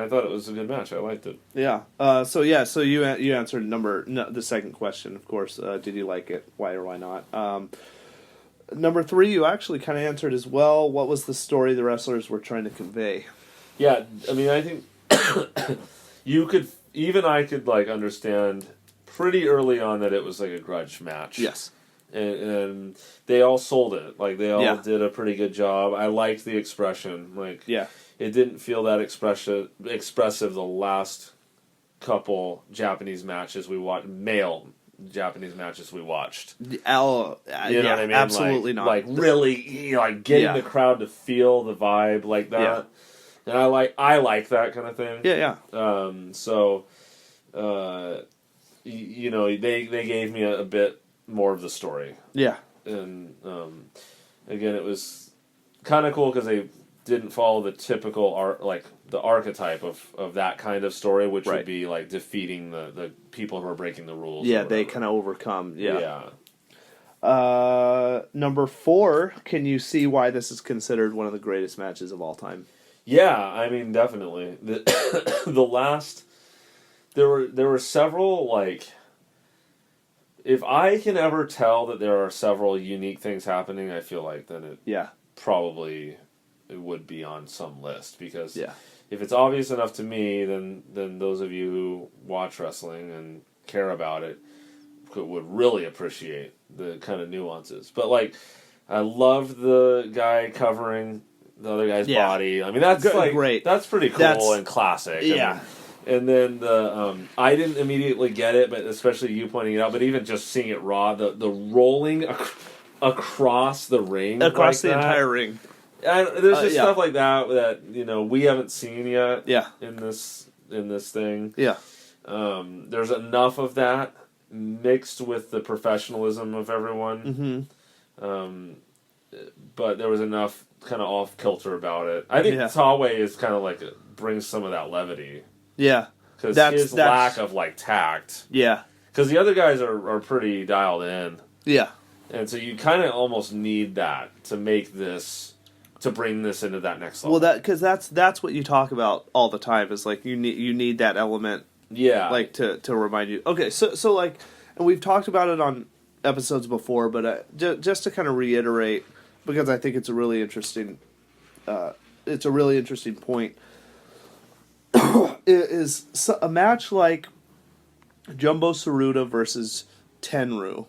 thought it was a good match. I liked it. Yeah. So you answered the second question, of course. Did you like it? Why or why not? Number 3, you actually kind of answered as well. What was the story the wrestlers were trying to convey? Yeah, I mean, I think I could like understand pretty early on that it was like a grudge match. Yes. And they all sold it. Like, they all did a pretty good job. I liked the expression. Like, it didn't feel that expressive the last couple Japanese matches we watched, male Japanese matches we watched. You know what I mean? Absolutely not. Like, really, like, getting the crowd to feel the vibe like that. Yeah. And I like that kind of thing. Yeah. So, they gave me a bit more of the story. Yeah. And, again, it was kind of cool because they didn't follow the typical the archetype of that kind of story, which would be, like, defeating the people who are breaking the rules. Yeah, they kind of overcome. Yeah. Yeah. Number 4, can you see why this is considered one of the greatest matches of all time? Yeah, I mean, definitely. The last... There were several, like... If I can ever tell that there are several unique things happening, I feel like then it probably it would be on some list. Because if it's obvious enough to me, then those of you who watch wrestling and care about it would really appreciate the kind of nuances. But, like, I loved the guy covering the other guy's body. I mean, that's great. That's pretty cool and classic. Yeah. I And then I didn't immediately get it, but especially you pointing it out. But even just seeing it raw, the rolling across the ring, across like the that, entire ring. there's just yeah. stuff like that we haven't seen yet. Yeah. In this thing. Yeah. There's enough of that mixed with the professionalism of everyone. Mm-hmm. But there was enough kind of off kilter about it. I think Tawe is kind of like brings some of that levity. Yeah. Because his lack of like tact. Yeah. Because the other guys are pretty dialed in. Yeah. And so you kind of almost need that to make this, to bring this into that next level. Well, because that's what you talk about all the time, is like you need that element. Yeah. Like to remind you. Okay, so like, and we've talked about it on episodes before, but just to kind of reiterate, because I think it's a really interesting point. Is a match like Jumbo Tsuruta versus Tenryu.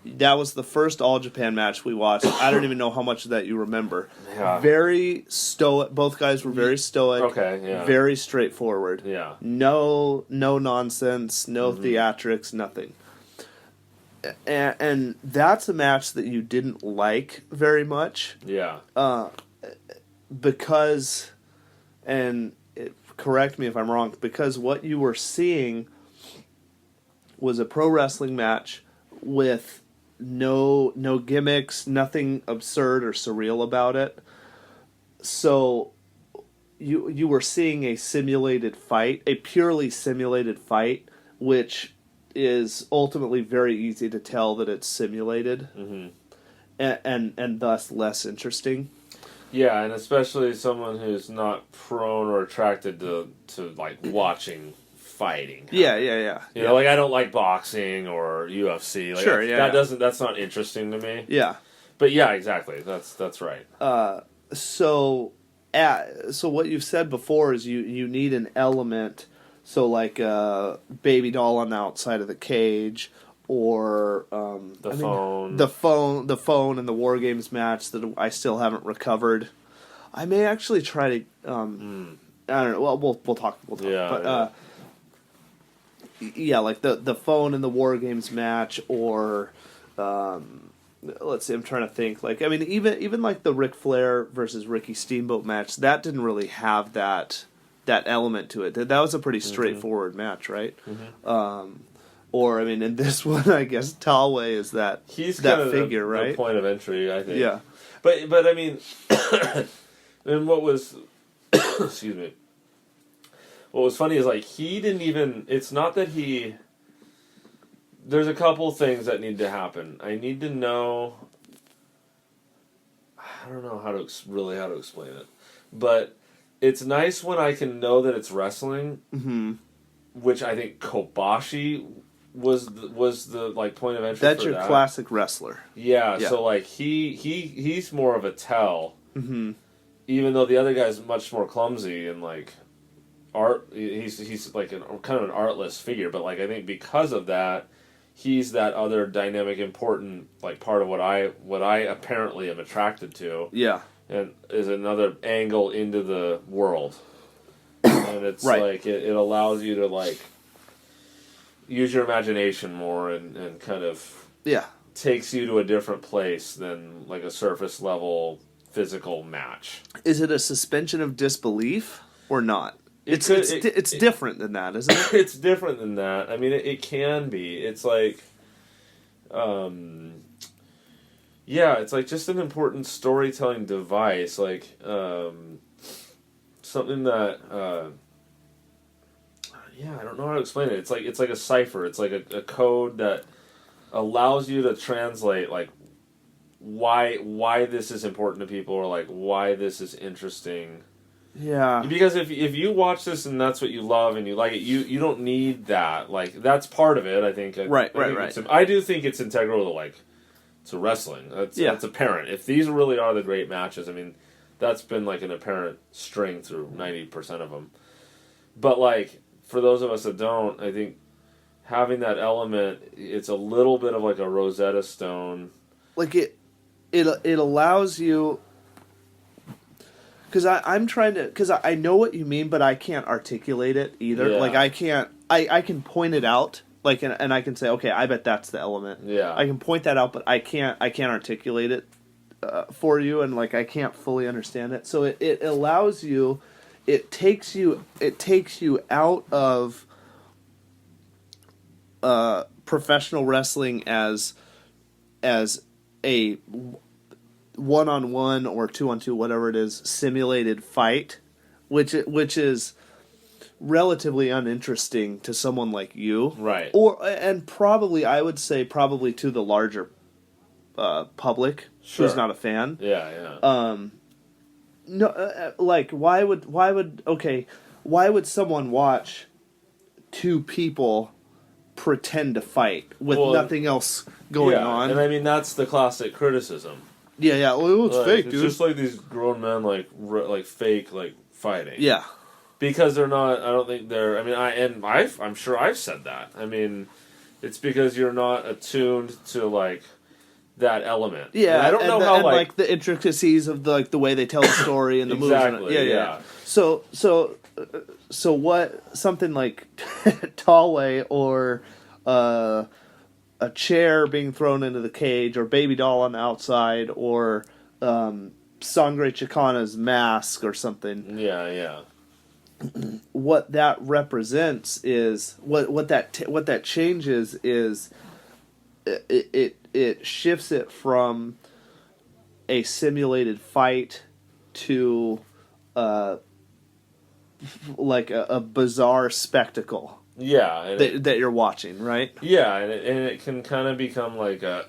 That was the first All Japan match we watched. I don't even know how much of that you remember. Yeah. Very stoic. Both guys were very stoic. Okay, yeah. Very straightforward. Yeah. No nonsense, no theatrics, nothing. And that's a match that you didn't like very much. Yeah. Because, and correct me if I'm wrong, because what you were seeing was a pro wrestling match with no gimmicks, nothing absurd or surreal about it. So you were seeing a simulated fight, a purely simulated fight, which is ultimately very easy to tell that it's simulated, and thus less interesting. Yeah, and especially someone who's not prone or attracted to like watching fighting. Yeah. You know, like I don't like boxing or UFC. Like, sure, that's not interesting to me. Yeah. But yeah, exactly. That's right. So what you've said before is you need an element, so like a baby doll on the outside of the cage, or the phone and the War Games match that I still haven't recovered. I may actually try to. I don't know. Well, we'll talk. Yeah, but yeah, like the phone and the War Games match, or let's see. I'm trying to think. Like, I mean, even like the Ric Flair versus Ricky Steamboat match, that didn't really have that element to it. That was a pretty straightforward match, right? Or I mean, in this one, I guess Talway is he's that kind of figure, the right? point of entry, I think. Yeah. But I mean, and what was excuse me. What was funny is like he didn't even. It's not that he. There's a couple things that need to happen. I need to know. I don't know how to explain it, but it's nice when I can know that it's wrestling, which I think Kobashi was the like point of entry. That's for your that. classic wrestler. Yeah, so like he's more of a tell, even though the other guy's much more clumsy and like art. He's like kind of an artless figure, but like I think because of that, he's that other dynamic, important like part of what I apparently am attracted to. Yeah, and is another angle into the world, and it's like it allows you to like use your imagination more and kind of takes you to a different place than like a surface level physical match. Is it a suspension of disbelief or not? It's different than that, isn't it? It's different than that. I mean, it can be. It's like, it's like just an important storytelling device, like something that, I don't know how to explain it. It's like a cipher. It's like a code that allows you to translate like why this is important to people, or like why this is interesting. Yeah. Because if you watch this and that's what you love and you like it, you don't need that. Like that's part of it, I think. Right. I do think it's integral to wrestling. That's apparent. If these really are the great matches, I mean, that's been like an apparent string through 90% of them. But like for those of us that don't, I think having that element, it's a little bit of like a Rosetta Stone. Like it allows you. because I'm trying to, because I know what you mean, but I can't articulate it either. Yeah. Like I can't, I can point it out, like, and I can say, okay, I bet that's the element. Yeah. I can point that out, but I can't articulate it for you, and like I can't fully understand it. So it allows you, it takes you out of professional wrestling as a one-on-one or two-on-two, whatever it is, simulated fight, which is relatively uninteresting to someone like you, Right. And probably I would say probably to the larger public who's not a fan. Yeah. No, like why would someone watch two people pretend to fight with nothing else going on? And I mean that's the classic criticism. Yeah. Well, it's fake, dude. It's just like these grown men like fake like fighting. Yeah. Because they're not. I don't think they're. I mean, I'm sure I've said that. I mean, it's because you're not attuned to like that element. Yeah, and I don't know how like the intricacies of the way they tell the story and the exactly, moves. Yeah. So what? Something like Tallway or a chair being thrown into the cage, or Baby Doll on the outside, or Sangre Chicana's mask or something. Yeah. What that represents is what that changes is it shifts it from a simulated fight to like a bizarre spectacle. Yeah, that you're watching, right? Yeah, and it can kind of become like a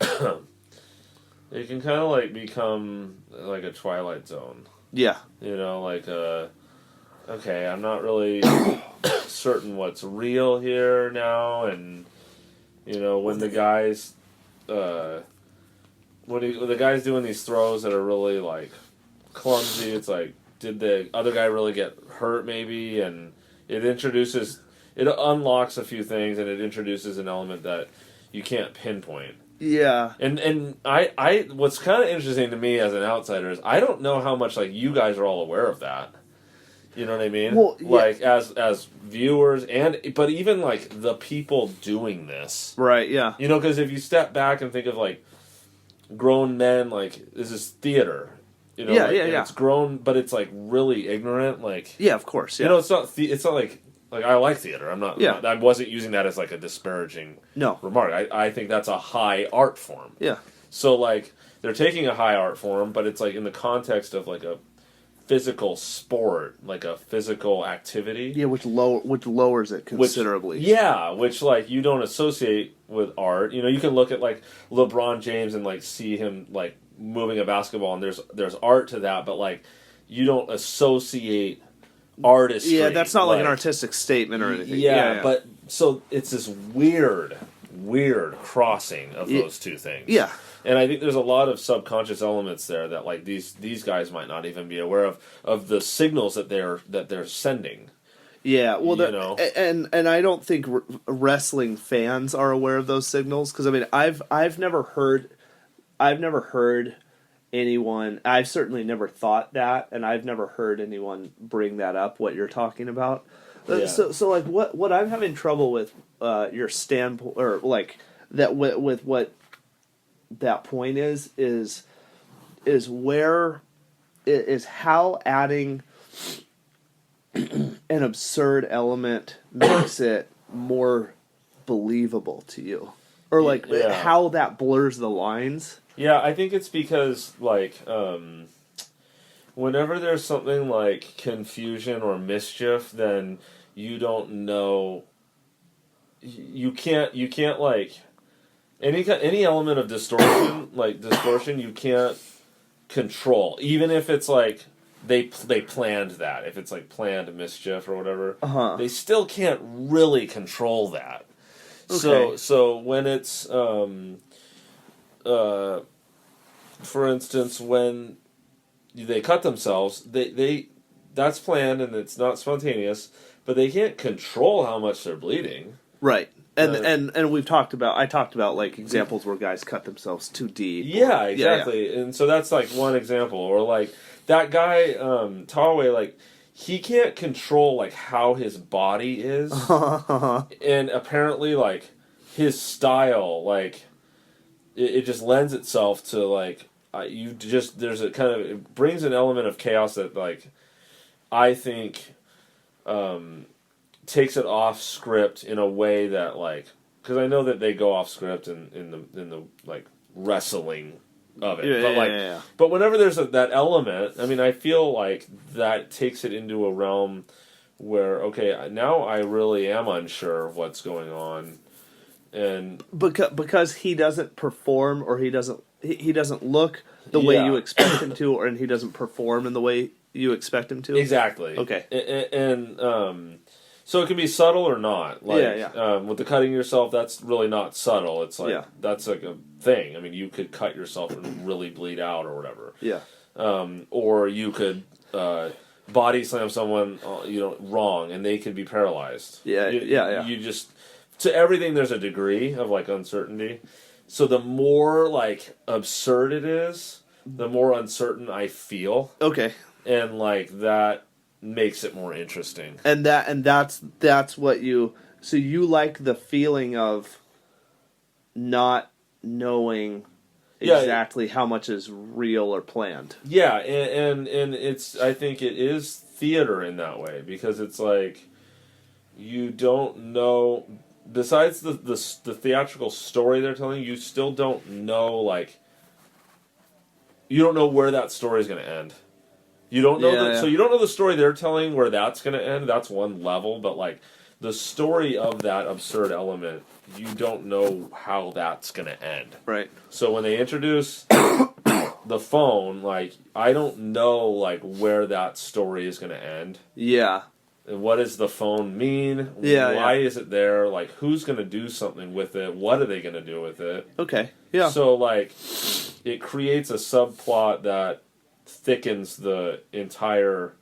it can kind of like become like a Twilight Zone. Yeah, you know, like okay, I'm not really certain what's real here now, and you know when the guys, when the guy's doing these throws that are really like clumsy, it's like, did the other guy really get hurt? Maybe, and it unlocks a few things, and it introduces an element that you can't pinpoint. Yeah, and I what's kind of interesting to me as an outsider is I don't know how much like you guys are all aware of that. You know what I mean? Well, yeah. Like as viewers, but even like the people doing this, right? Yeah, you know, because if you step back and think of like grown men, like this is theater, you know, yeah. It's grown, but it's like really ignorant, like yeah, of course, yeah. You know, it's not like I like theater. I'm not. Yeah. I wasn't using that as like a disparaging remark. I think that's a high art form. Yeah. So like they're taking a high art form, but it's like in the context of like a physical sport, like a physical activity. Yeah, which lowers it considerably. Which like you don't associate with art. You know, you can look at like LeBron James and like see him like moving a basketball, and there's art to that, but like you don't associate artistry. Yeah, that's not like an artistic statement or anything. Yeah, but so it's this weird crossing of those two things. Yeah. And I think there's a lot of subconscious elements there that like these guys might not even be aware of the signals that they're sending. Yeah, well, you know? and I don't think wrestling fans are aware of those signals, because I mean I've never heard anyone. I've certainly never thought that, and I've never heard anyone bring that up. What you're talking about. Yeah. So like what I'm having trouble with your standpoint, or like that with what that point is where is how adding an absurd element makes it more believable to you, or like how that blurs the lines. Yeah, I think it's because like whenever there's something like confusion or mischief, then you don't know. You can't like any element of distortion you can't control, even if it's like they planned that. If it's like planned mischief or whatever, they still can't really control that. Okay. So when it's for instance, when they cut themselves, they that's planned and it's not spontaneous, but they can't control how much they're bleeding. Right. And I talked about like examples where guys cut themselves too deep. Yeah, exactly. Yeah. And so that's like one example, or like that guy Tawe, like he can't control like how his body is, and apparently like his style, like it just lends itself to like there's a kind of, it brings an element of chaos that like I think takes it off script in a way that like, because I know that they go off script in the like wrestling of it, but whenever there's that element, I mean, I feel like that takes it into a realm where okay, now I really am unsure of what's going on, and because he doesn't perform, or he doesn't look the way you expect him to, and he doesn't perform in the way you expect him to. Exactly. Okay. And so it can be subtle or not. Like, with the cutting yourself, that's really not subtle. It's like, that's like a thing. I mean, you could cut yourself and really bleed out or whatever. Yeah. Or you could body slam someone, wrong, and they could be paralyzed. You just, to everything there's a degree of like uncertainty. So the more like absurd it is, the more uncertain I feel. Okay. And like that makes it more interesting. And that's what you, so you like the feeling of not knowing exactly how much is real or planned. Yeah, and it's, I think it is theater in that way, because it's like you don't know, besides the theatrical story they're telling, you still don't know, like, you don't know where that story is going to end. You don't know so you don't know the story they're telling where that's going to end. That's one level, but like the story of that absurd element, you don't know how that's going to end. Right. So when they introduce the phone, like I don't know like where that story is going to end. Yeah. What does the phone mean? Yeah. Why is it there? Like who's going to do something with it? What are they going to do with it? Okay. Yeah. So like it creates a subplot that thickens the entire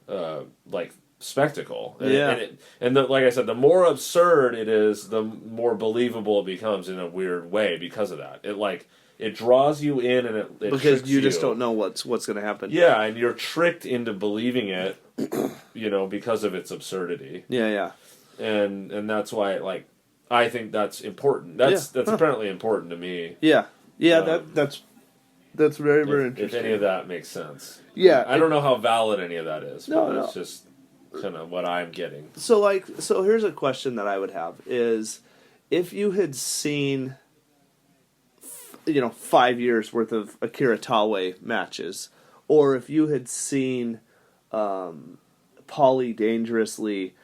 like spectacle, and like I said, the more absurd it is, the more believable it becomes in a weird way because of that. It draws you in, and it because you just don't know what's going to happen. Yeah, and you're tricked into believing it, because of its absurdity. Yeah. And that's why like I think that's important. That's apparently important to me. Yeah. That's very, very interesting. If any of that makes sense. Yeah. I don't know how valid any of that is. No, but it's just kind of what I'm getting. So here's a question that I would have is, if you had seen, 5 years worth of Akira Tawe matches, or if you had seen Paulie dangerously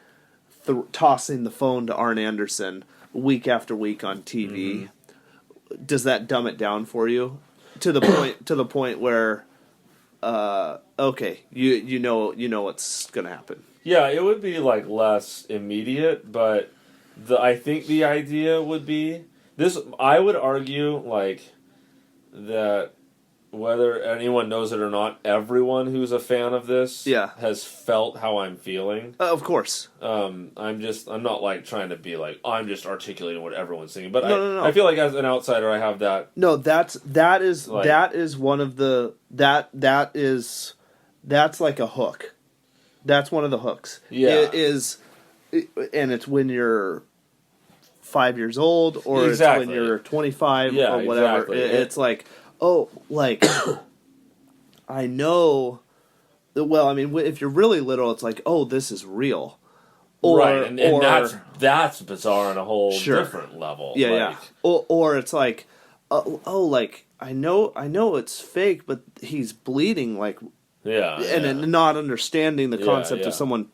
tossing the phone to Arn Anderson week after week on TV, does that dumb it down for you? To the point where, okay, you know what's gonna happen. Yeah, it would be like less immediate, but I think the idea would be this. I would argue like that whether anyone knows it or not, everyone who's a fan of this has felt how I'm feeling. Of course. I'm not like trying to be like, I'm just articulating what everyone's thinking, but No. I feel like as an outsider I have that. No, that is one of the that's like a hook. That's one of the hooks. Yeah. And it's when you're 5 years old, or it's when you're 25 or whatever. Exactly. It's like, oh, like, I know. Well, I mean, if you're really little, it's like, oh, this is real. Right, and that's bizarre on a whole different level. Yeah. Or it's like, like I know it's fake, but he's bleeding, like, and not understanding the concept of someone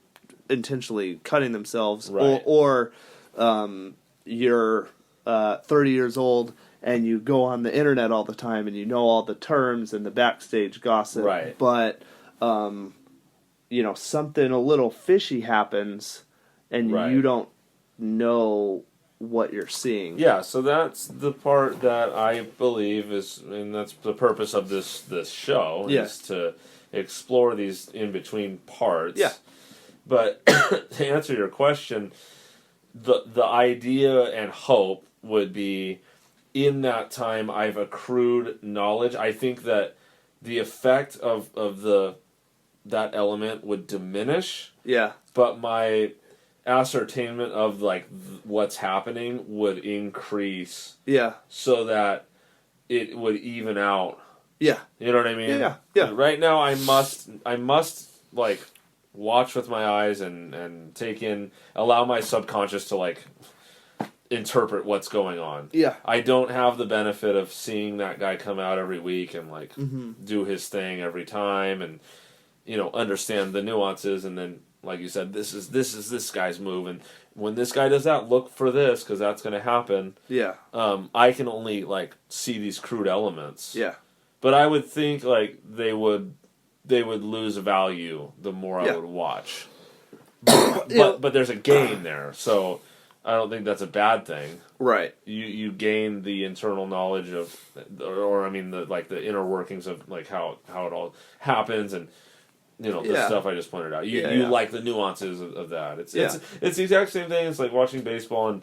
intentionally cutting themselves, right. or you're 30 years old. And you go on the internet all the time, and you know all the terms and the backstage gossip. Right. But, something a little fishy happens, and you don't know what you're seeing. Yeah, so that's the part that I believe is, and that's the purpose of this show, is to explore these in-between parts. Yeah. But to answer your question, the idea and hope would be, in that time I've accrued knowledge. I think that the effect of that element would diminish. Yeah. But my ascertainment of like what's happening would increase. Yeah. So that it would even out. Yeah. You know what I mean? Yeah. Right now, I must like watch with my eyes and take in, allow my subconscious to like interpret what's going on. Yeah. I don't have the benefit of seeing that guy come out every week and like do his thing every time and understand the nuances, and then like you said, this is this guy's move, and when this guy does that, look for this because that's going to happen. Yeah. I can only like see these crude elements. Yeah. But I would think like they would lose value the more I would watch. But there's a gain there, so I don't think that's a bad thing. Right. You gain the internal knowledge of, or I mean the inner workings of like how it all happens, and the stuff I just pointed out. You like the nuances of that. It's the exact same thing. It's like watching baseball, and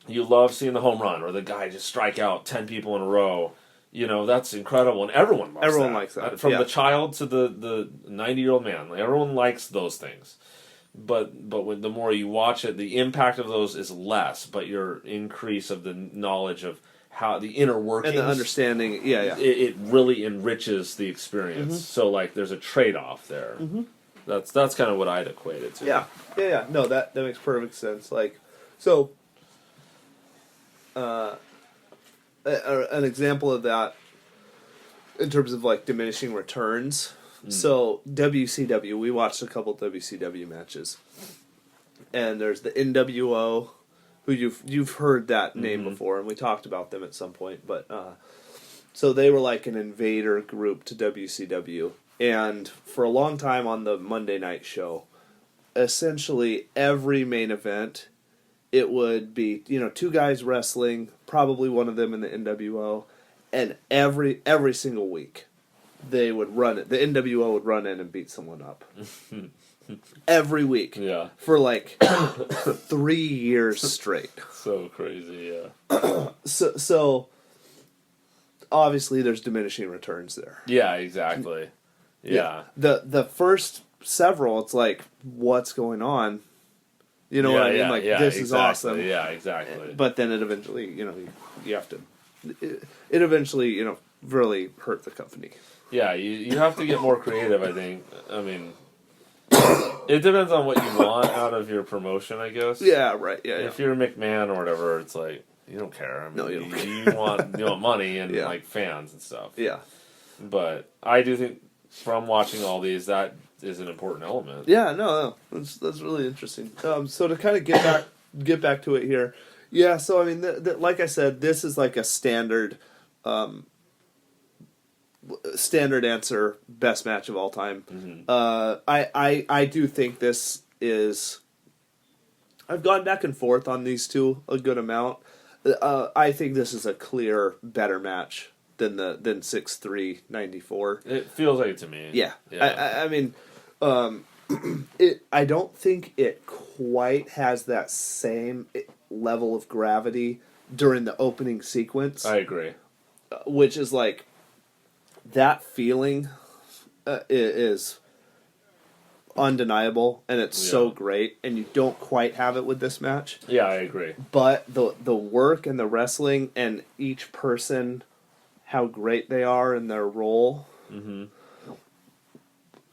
you love seeing the home run or the guy just strike out 10 people in a row. That's incredible, and everyone likes that. From the child to the 90-year-old man. Like, everyone likes those things. But when the more you watch it, the impact of those is less, but your increase of the knowledge of how the inner workings and the understanding, it really enriches the experience. So like there's a trade-off there. That's kind of what I'd equate it to. Yeah. No, that makes perfect sense. Like, so an example of that in terms of like diminishing returns. So WCW, we watched a couple WCW matches, and there's the NWO, who you've heard that name before, and we talked about them at some point. But so they were like an invader group to WCW, and for a long time on the Monday night show, essentially every main event, it would be two guys wrestling, probably one of them in the NWO, and every single week they would run it. The NWO would run in and beat someone up. Every week. Yeah. For like 3 years straight. So crazy, yeah. So obviously there's diminishing returns there. Yeah, exactly. Yeah. The first several, it's like, what's going on? You know what I mean? Like, this is awesome. Yeah, exactly. But then it eventually, you have to... It eventually, really hurt the company. Yeah, you have to get more creative, I think. I mean, it depends on what you want out of your promotion, I guess. Yeah, right. Yeah. If you're McMahon or whatever, it's like, you don't care. I mean, No, you don't you want money and like fans and stuff. Yeah. But I do think from watching all these, that is an important element. Yeah, no, that's really interesting. So to kind of get back to it here, yeah. So I mean, like I said, this is like a standard answer, best match of all time. I do think this is. I've gone back and forth on these two a good amount. I think this is a clear better match than 6-3 94. It feels like it to me. Yeah. I mean, I don't think it quite has that same level of gravity during the opening sequence. I agree. Which is like, that feeling is undeniable, and it's so great, and you don't quite have it with this match. Yeah, I agree. But the work and the wrestling and each person, how great they are in their role.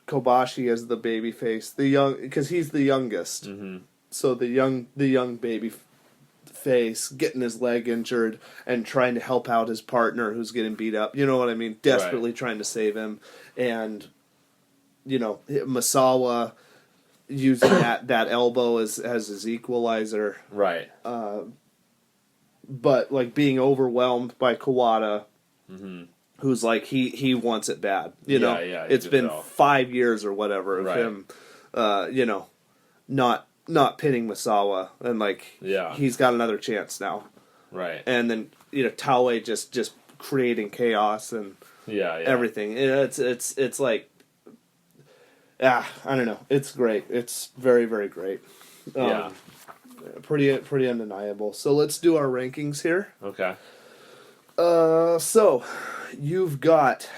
Kobashi as the baby face, because he's the youngest. So the young baby face getting his leg injured and trying to help out his partner who's getting beat up. You know what I mean? Desperately trying to save him, and Misawa using that elbow as his equalizer. Right. But like being overwhelmed by Kawada. Who's like he wants it bad, Yeah, it's been 5 years or whatever of him, not pinning Misawa, and like he's got another chance now, right? And then Taue just creating chaos and everything. It's like I don't know. It's great. It's very, very great. Pretty undeniable. So let's do our rankings here. Okay. So you've got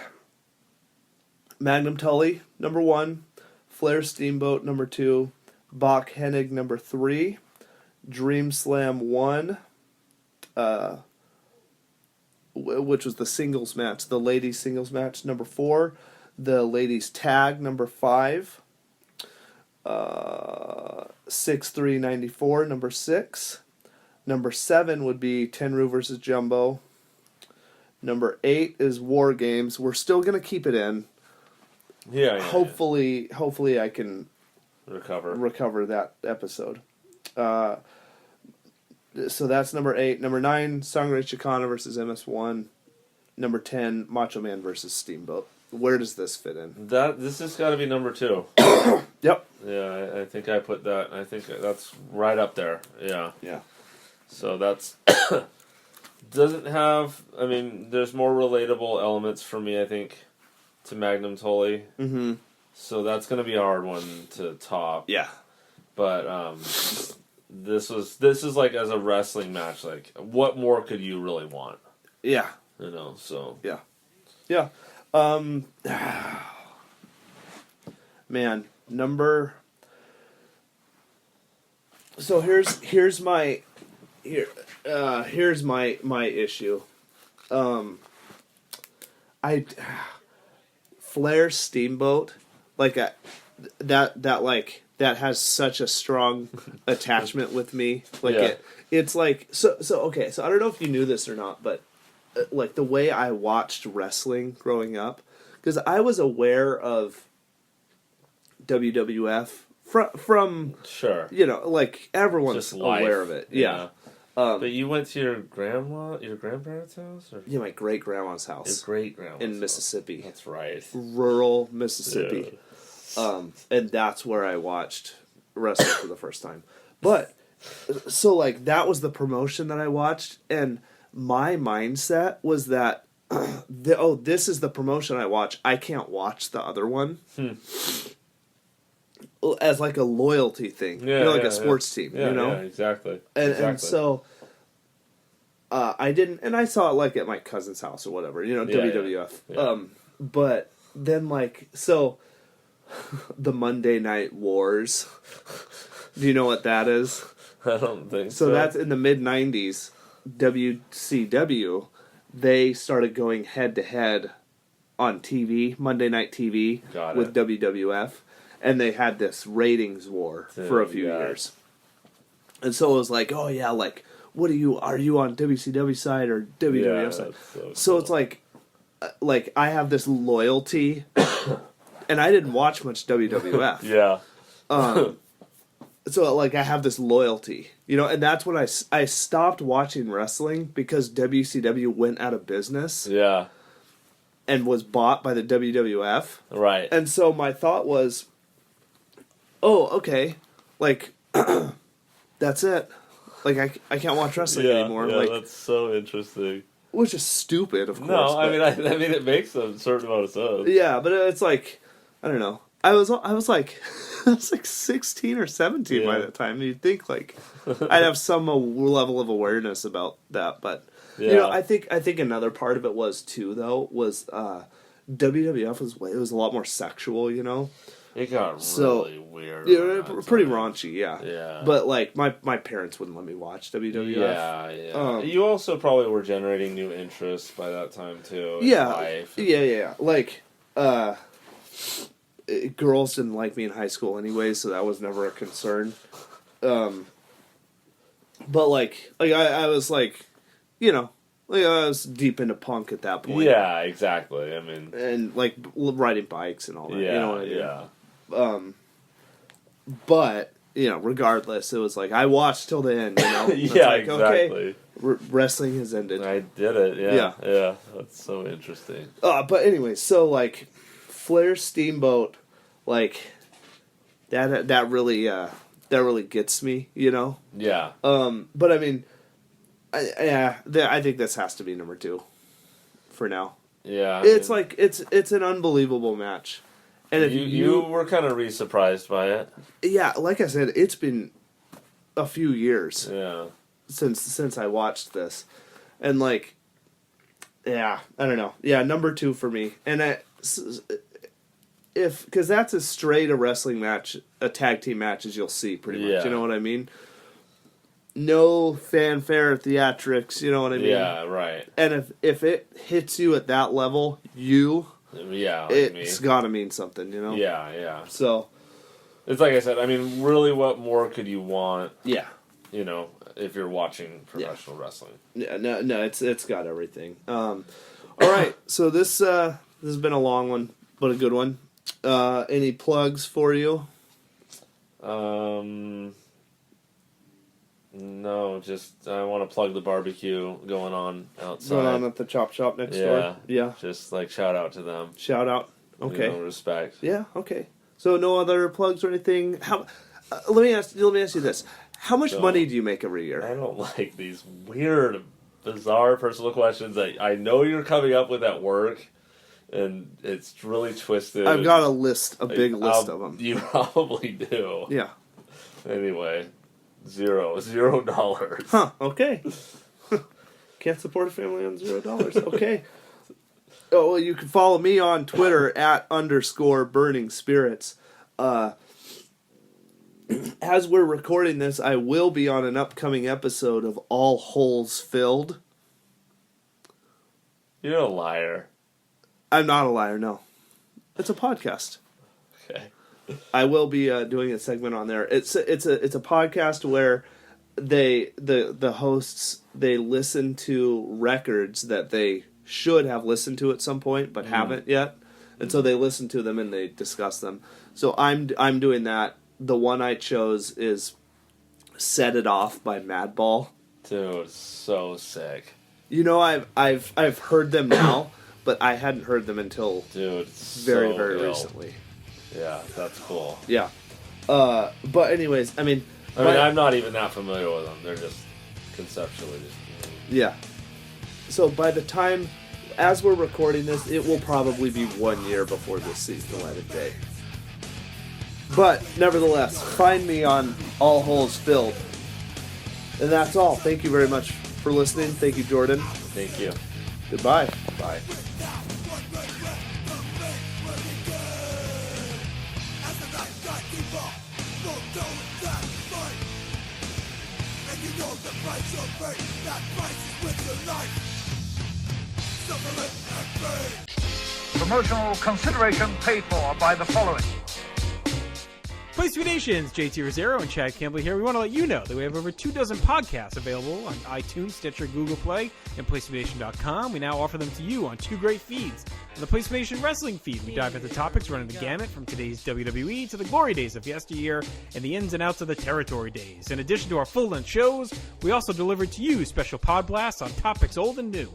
Magnum Tully, number 1. Flair Steamboat, number 2. Bach Hennig, number 3. Dream Slam 1, which was the singles match, the ladies singles match, number 4. The ladies tag, number 5. 6-3-94, number 6. Number 7 would be Tenryu versus Jumbo. Number 8 is War Games. We're still going to keep it in. Yeah. Hopefully I can recover that episode. So that's number 8. Number 9, Sangre Chicana versus MS1. Number 10, Macho Man versus Steamboat. Where does this fit in? This has got to be number 2. Yep. Yeah, I think I put that. I think that's right up there. Yeah. Yeah. So that's doesn't have. I mean, there's more relatable elements for me, I think, to Magnum Tully. Mm-hmm. So that's going to be a hard one to top. Yeah. But this is like as a wrestling match. Like, what more could you really want? Yeah. You know. So yeah. Yeah. Man, number. So here's my issue. Flair Steamboat, like that has such a strong attachment with me. Like Yeah. it's like so okay. So I don't know if you knew this or not, but like the way I watched wrestling growing up, because I was aware of WWF from sure, like everyone's Just life. aware of it. Yeah. But you went to your grandparents' house, or Yeah, my great grandma's house your great grandma's in house? Mississippi, That's right. rural Mississippi, and that's where I watched wrestling for the first time. But so like that was the promotion that I watched, and my mindset was that this is the promotion I watch. I can't watch the other one. As like a loyalty thing, like a sports team, Yeah, exactly. And so I didn't, and I saw it like at my cousin's house or whatever, WWF. Yeah. But then like so, the Monday Night Wars. Do you know what that is? I don't think so. So that's in the mid '90s. WCW, they started going head to head on TV, Monday Night TV, with WWF. And they had this ratings war for a few years. And so it was like, oh yeah, like, are you on WCW side or WWF side? So it's like I have this loyalty, and I didn't watch much WWF. Yeah. So like I have this loyalty, and that's when I stopped watching wrestling because WCW went out of business. Yeah. And was bought by the WWF. Right. And so my thought was, oh, okay, like, that's it. Like, I can't watch wrestling anymore. Yeah, like, that's so interesting. Which is stupid, of course. No, I mean it makes a certain amount of sense. Yeah, but it's like, I don't know. I was like, I was like 16 or 17 by that time. You'd think like I'd have some level of awareness about that, but I think another part of it was too though was WWF was a lot more sexual, It got really weird. Yeah, pretty raunchy, yeah. Yeah. But like my parents wouldn't let me watch WWF. Yeah. You also probably were generating new interests by that time too. Yeah. Life. Yeah. Like girls didn't like me in high school anyway, so that was never a concern. But like I was like, I was deep into punk at that point. Yeah, exactly. I mean, and like riding bikes and all that. Yeah, you know what I mean? Yeah. But regardless, it was like I watched till the end. Yeah, like, exactly. Okay, wrestling has ended. I did it. Yeah. That's so interesting. But anyway, so like Flair Steamboat, like that really gets me. Yeah. But I mean, I think this has to be number 2 for now. Yeah. It's like it's an unbelievable match. And if you were kind of re-surprised by it. Yeah, like I said, it's been a few years. Yeah. Since I watched this. And like I don't know. Yeah, number 2 for me. And because that's as straight a wrestling match, a tag team match as you'll see, pretty much. Yeah. You know what I mean? No fanfare theatrics. You know what I mean? Yeah, right. And if it hits you at that level, Yeah, it's got to mean something. You know? Yeah. So It's like I said, I mean, really, what more could you want, yeah. you know, if you're watching professional wrestling? Yeah, no, it's got everything. All right, so this has been a long one, but a good one. Any plugs for you? No, just I want to plug the barbecue going on outside. Going on at the Chop Shop next door? Yeah. Just like shout out to them. Shout out. Okay. You know, respect. Yeah, okay. So no other plugs or anything? How? Let me ask you this. How much money do you make every year? I don't like these weird, bizarre personal questions that I know you're coming up with at work, and it's really twisted. I've got a big list of them. You probably do. Yeah. Anyway, $0. Huh, okay. Can't support a family on $0. Okay. Oh, well, you can follow me on Twitter at _burning spirits. As we're recording this, I will be on an upcoming episode of All Holes Filled. You're a liar. I'm not a liar, no. It's a podcast. Okay. I will be doing a segment on there. It's a podcast where the hosts they listen to records that they should have listened to at some point but haven't yet, and so they listen to them and they discuss them. So I'm doing that. The one I chose is "Set It Off" by Madball. Dude, so sick. You know, I've heard them now, but I hadn't heard them until very recently. Yeah, that's cool. Yeah. But anyways, I mean, I'm not even that familiar with them. They're just conceptually just. Yeah. So by the time, as we're recording this, it will probably be 1 year before this sees the light of day. But nevertheless, find me on All Holes Filled. And that's all. Thank you very much for listening. Thank you, Jordan. Thank you. Goodbye. Bye. Promotional consideration paid for by the following. Place to Be Nations, JT Rosero and Chad Campbell here. We want to let you know that we have over 24 podcasts available on iTunes, Stitcher, Google Play, and PlaceToBeNation.com. We now offer them to you on 2 great feeds. On the Place to Be Nation Wrestling feed, we dive into topics running the gamut from today's WWE to the glory days of yesteryear and the ins and outs of the territory days. In addition to our full-length shows, we also deliver to you special pod blasts on topics old and new.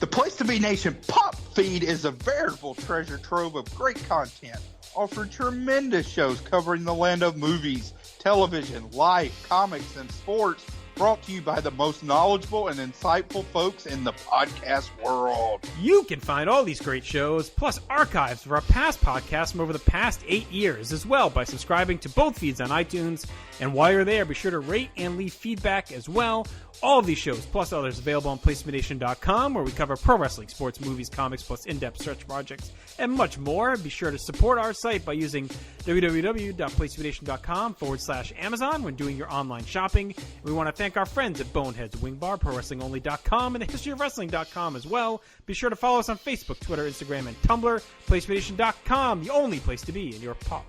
The Place to Be Nation Pop feed is a veritable treasure trove of great content. Offer tremendous shows covering the land of movies, television, life, comics, and sports, brought to you by the most knowledgeable and insightful folks in the podcast world. You can find all these great shows, plus archives of our past podcasts from over the past 8 years as well by subscribing to both feeds on iTunes. And while you're there, be sure to rate and leave feedback as well. All of these shows, plus others, available on PlaceToBeNation.com, where we cover pro wrestling, sports, movies, comics, plus in-depth stretch projects, and much more. Be sure to support our site by using www.PlaceToBeNation.com/Amazon when doing your online shopping. We want to thank our friends at Boneheads Wing Bar, ProWrestlingOnly.com, and TheHistoryOfWrestling.com as well. Be sure to follow us on Facebook, Twitter, Instagram, and Tumblr. PlaceToBeNation.com, the only place to be in your pop